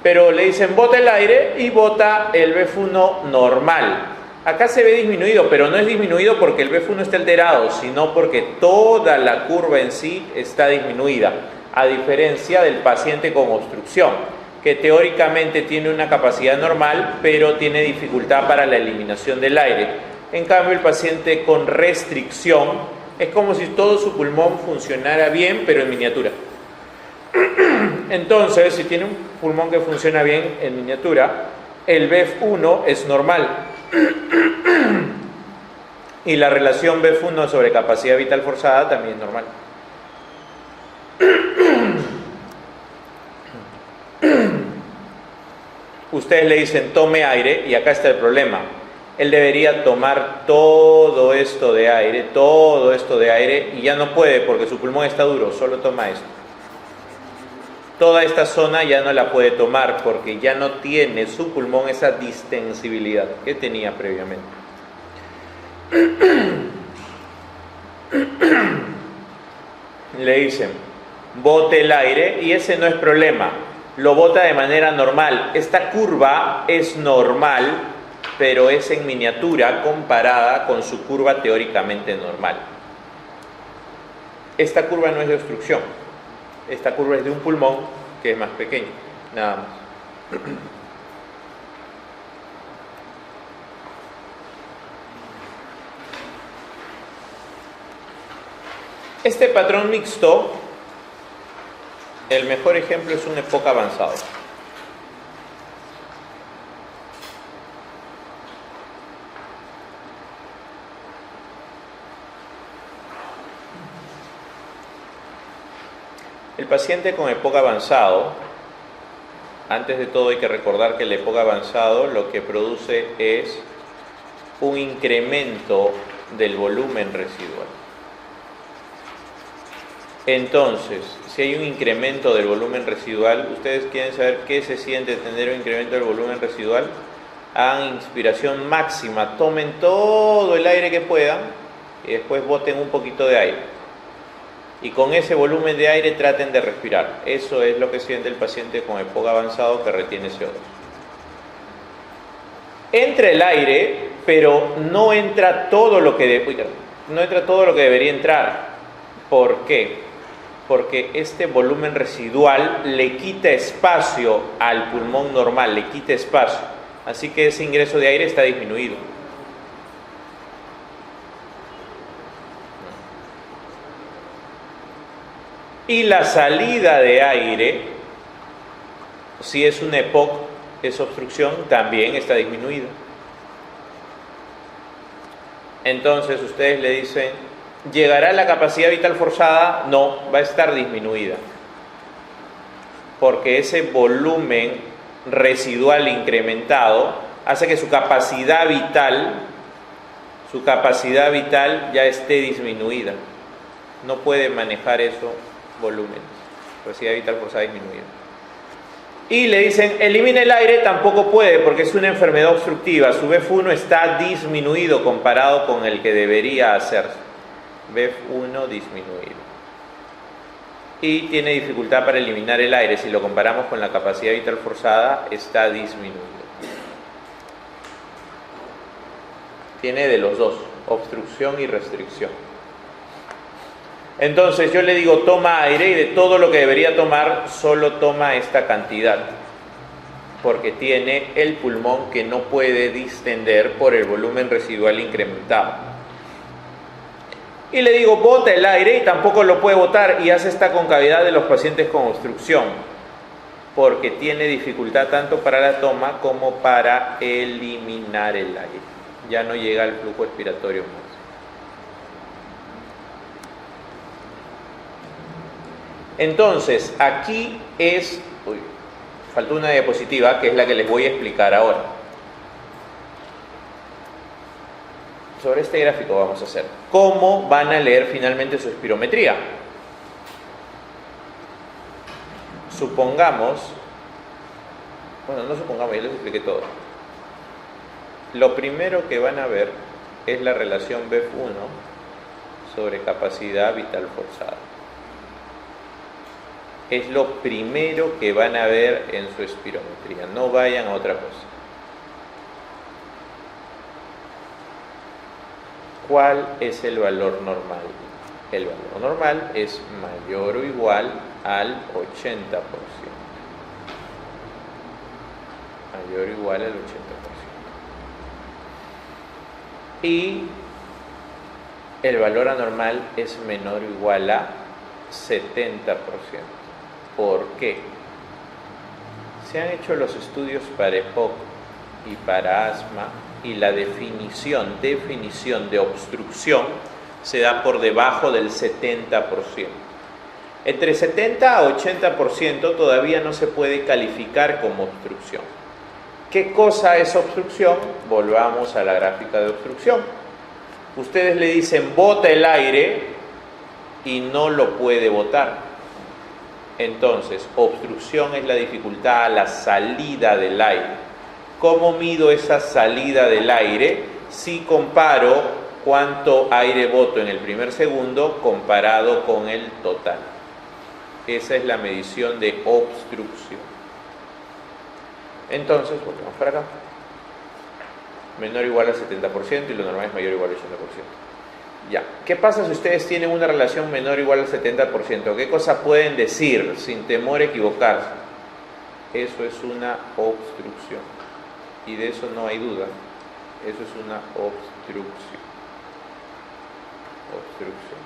Pero le dicen bota el aire y bota el BF1 normal. Acá se ve disminuido, pero no es disminuido porque el BF1 está alterado, sino porque toda la curva en sí está disminuida, a diferencia del paciente con obstrucción, que teóricamente tiene una capacidad normal, pero tiene dificultad para la eliminación del aire. En cambio, el paciente con restricción es como si todo su pulmón funcionara bien, pero en miniatura. Entonces, si tiene un pulmón que funciona bien en miniatura, el BF1 es normal. Y la relación BF1 sobre capacidad vital forzada también es normal. Ustedes le dicen tome aire y acá está el problema. Él debería tomar todo esto de aire y ya no puede porque su pulmón está duro, solo toma esto. Toda esta zona ya no la puede tomar porque ya no tiene su pulmón esa distensibilidad que tenía previamente. Le dicen bote el aire y ese no es problema, lo bota de manera normal. Esta curva es normal, pero es en miniatura comparada con su curva teóricamente normal. Esta curva no es de obstrucción, esta curva es de un pulmón que es más pequeño, nada más. Este patrón mixto, el mejor ejemplo es un EPOC avanzado. El paciente con EPOC avanzado, antes de todo hay que recordar que el EPOC avanzado lo que produce es un incremento del volumen residual. Entonces, si hay un incremento del volumen residual, ¿ustedes quieren saber qué se siente tener un incremento del volumen residual? Hagan inspiración máxima, tomen todo el aire que puedan y después boten un poquito de aire. y con ese volumen de aire traten de respirar. Eso es lo que siente el paciente con EPOC avanzado que retiene CO2. Entra el aire, pero no entra todo lo que debería entrar. ¿Por qué? Porque este volumen residual le quita espacio al pulmón normal, le quita espacio. Así que ese ingreso de aire está disminuido. Y la salida de aire, si es un EPOC, es obstrucción, también está disminuida. Entonces ustedes le dicen, ¿llegará la capacidad vital forzada? No, va a estar disminuida. Porque ese volumen residual incrementado hace que su capacidad vital ya esté disminuida. No puede manejar esos volúmenes. Capacidad vital forzada disminuida. Y le dicen, elimina el aire, tampoco puede porque es una enfermedad obstructiva. Su BEF1 está disminuido comparado con el que debería hacerse. BEF1 disminuido. Y tiene dificultad para eliminar el aire. Si lo comparamos con la capacidad vital forzada, está disminuido. Tiene de los dos, obstrucción y restricción. Entonces yo le digo, toma aire y de todo lo que debería tomar, solo toma esta cantidad. Porque tiene el pulmón que no puede distender por el volumen residual incrementado. Y le digo, bota el aire y tampoco lo puede botar y hace esta concavidad de los pacientes con obstrucción. Porque tiene dificultad tanto para la toma como para eliminar el aire. Ya no llega al flujo expiratorio más. Entonces, aquí faltó una diapositiva que es la que les voy a explicar ahora. Sobre este gráfico vamos a hacer. ¿Cómo van a leer finalmente su espirometría? Supongamos, ya les expliqué todo. Lo primero que van a ver es la relación BEF1 sobre capacidad vital forzada. Es lo primero que van a ver en su espirometría. No vayan a otra cosa. ¿Cuál es el valor normal? El valor normal es mayor o igual al 80%. Mayor o igual al 80%. Y el valor anormal es menor o igual a 70%. ¿Por qué? Se han hecho los estudios para EPOC y para asma y la definición de obstrucción se da por debajo del 70%. Entre 70 a 80% todavía no se puede calificar como obstrucción. ¿Qué cosa es obstrucción? Volvamos a la gráfica de obstrucción. Ustedes le dicen bota el aire y no lo puede botar. Entonces, obstrucción es la dificultad a la salida del aire. ¿Cómo mido esa salida del aire? Si comparo cuánto aire boto en el primer segundo comparado con el total. Esa es la medición de obstrucción. Entonces, volvemos para acá. Menor o igual al 70% y lo normal es mayor o igual al 80%. Ya. ¿Qué pasa si ustedes tienen una relación menor o igual al 70%? ¿Qué cosa pueden decir sin temor a equivocarse? Eso es una obstrucción. Y de eso no hay duda. Eso es una obstrucción. Obstrucción.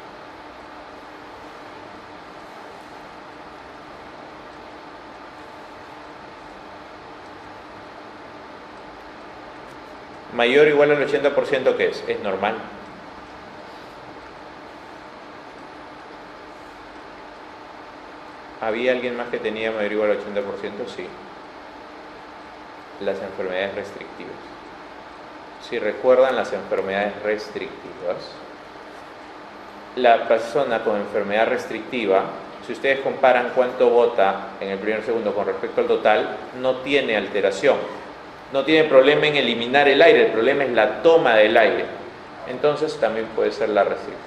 Mayor o igual al 80%, ¿qué es? Es normal. ¿Había alguien más que tenía mayor o igual al 80%? Sí. Las enfermedades restrictivas. Si recuerdan las enfermedades restrictivas, la persona con enfermedad restrictiva, si ustedes comparan cuánto bota en el primer segundo con respecto al total, no tiene alteración. No tiene problema en eliminar el aire, el problema es la toma del aire. Entonces también puede ser la restricción.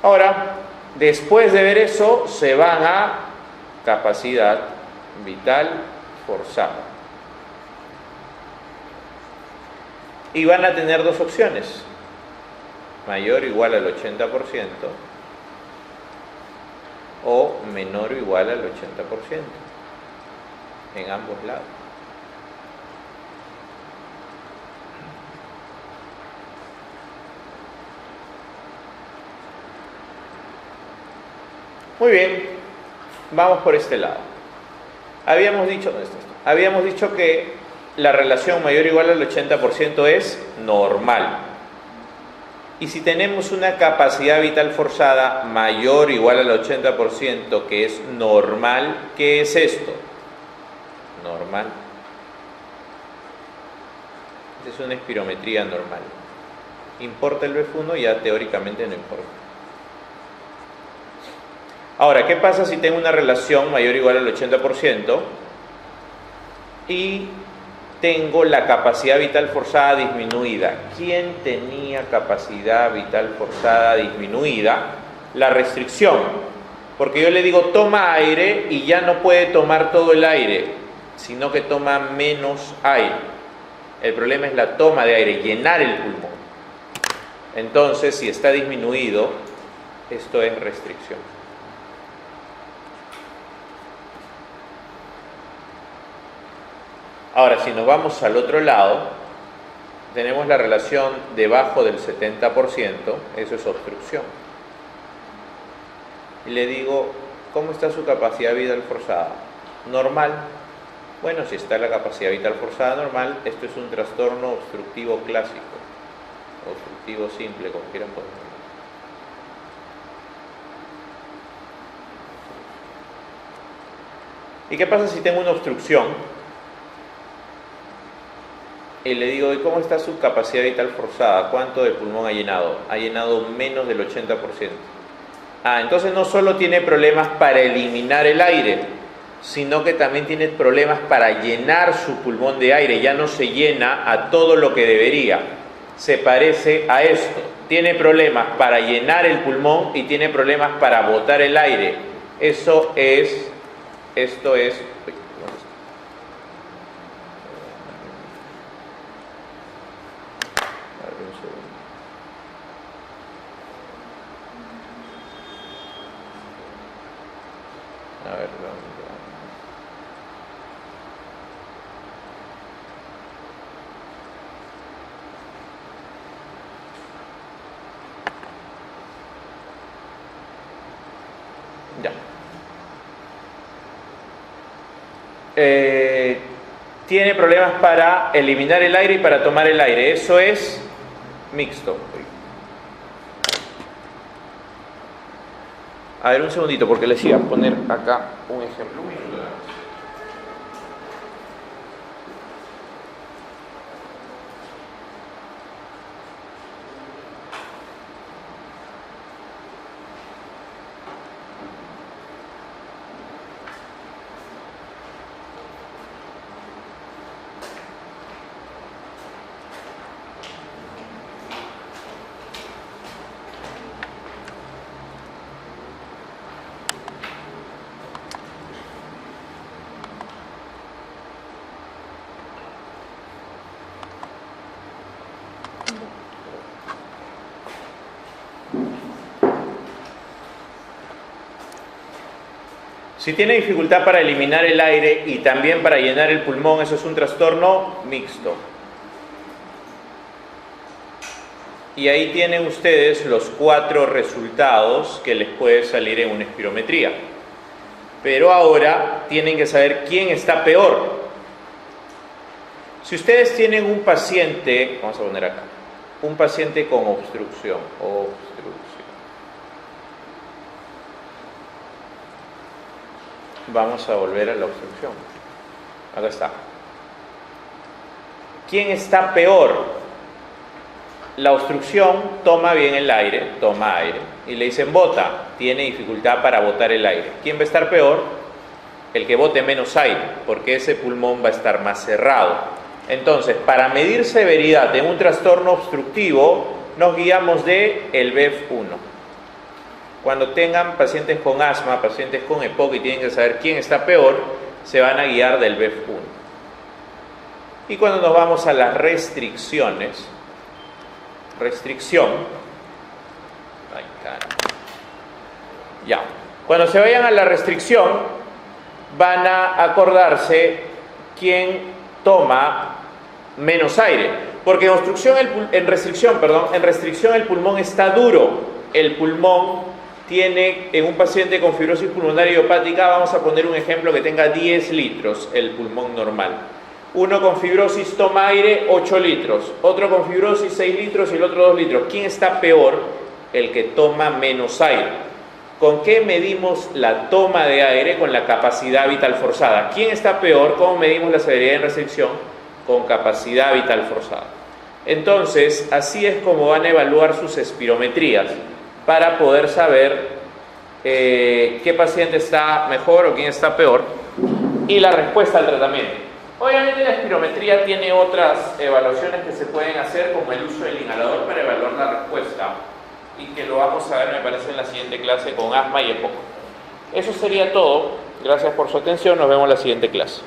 Ahora, Después de ver eso, se van a capacidad vital forzada. Y van a tener dos opciones: mayor o igual al 80% o menor o igual al 80% en ambos lados. Muy bien, vamos por este lado. Habíamos dicho que la relación mayor o igual al 80% es normal. Y si tenemos una capacidad vital forzada mayor o igual al 80%, que es normal, ¿qué es esto? Normal. Esta es una espirometría normal. ¿Importa el BF1? Ya teóricamente no importa. Ahora, ¿qué pasa si tengo una relación mayor o igual al 80% y tengo la capacidad vital forzada disminuida? ¿Quién tenía capacidad vital forzada disminuida? La restricción. Porque yo le digo toma aire y ya no puede tomar todo el aire, sino que toma menos aire. El problema es la toma de aire, llenar el pulmón. Entonces, si está disminuido, esto es restricción. Ahora, si nos vamos al otro lado, tenemos la relación debajo del 70%, eso es obstrucción. Y le digo, ¿cómo está su capacidad vital forzada? Normal. Bueno, si está la capacidad vital forzada normal, esto es un trastorno obstructivo clásico, obstructivo simple, como quieran ponerlo. ¿Y qué pasa si tengo una obstrucción? Y le digo, ¿y cómo está su capacidad vital forzada? ¿Cuánto del pulmón ha llenado? Ha llenado menos del 80%. Entonces no solo tiene problemas para eliminar el aire, sino que también tiene problemas para llenar su pulmón de aire. Ya no se llena a todo lo que debería. Se parece a esto. Tiene problemas para llenar el pulmón y tiene problemas para botar el aire. Esto es... A ver, ya. Tiene problemas para eliminar el aire y para tomar el aire. Eso es mixto. A ver, un segundito, porque les iba a poner acá un ejemplo. Si tiene dificultad para eliminar el aire y también para llenar el pulmón, eso es un trastorno mixto. Y ahí tienen ustedes los 4 resultados que les puede salir en una espirometría. Pero ahora tienen que saber quién está peor. Si ustedes tienen un paciente, vamos a poner acá, un paciente con obstrucción. Vamos a volver a la obstrucción. Acá está. ¿Quién está peor? La obstrucción toma bien el aire, toma aire. Y le dicen bota, tiene dificultad para botar el aire. ¿Quién va a estar peor? El que bote menos aire, porque ese pulmón va a estar más cerrado. Entonces, para medir severidad en un trastorno obstructivo, nos guiamos de el BF1. Cuando tengan pacientes con asma, pacientes con EPOC y tienen que saber quién está peor, se van a guiar del BEF1. Y cuando nos vamos a las restricciones, cuando se vayan a la restricción, van a acordarse quién toma menos aire, porque en restricción el pulmón está duro. El pulmón tiene, en un paciente con fibrosis pulmonar idiopática, vamos a poner un ejemplo que tenga 10 litros el pulmón normal. Uno con fibrosis toma aire 8 litros, otro con fibrosis 6 litros y el otro 2 litros. ¿Quién está peor? El que toma menos aire. ¿Con qué medimos la toma de aire? Con la capacidad vital forzada. ¿Quién está peor? ¿Cómo medimos la severidad en restricción? Con capacidad vital forzada. Entonces, así es como van a evaluar sus espirometrías para poder saber qué paciente está mejor o quién está peor y la respuesta al tratamiento. Obviamente la espirometría tiene otras evaluaciones que se pueden hacer, como el uso del inhalador para evaluar la respuesta, y que lo vamos a ver, me parece, en la siguiente clase con asma y EPOC. Eso sería todo. Gracias por su atención. Nos vemos en la siguiente clase.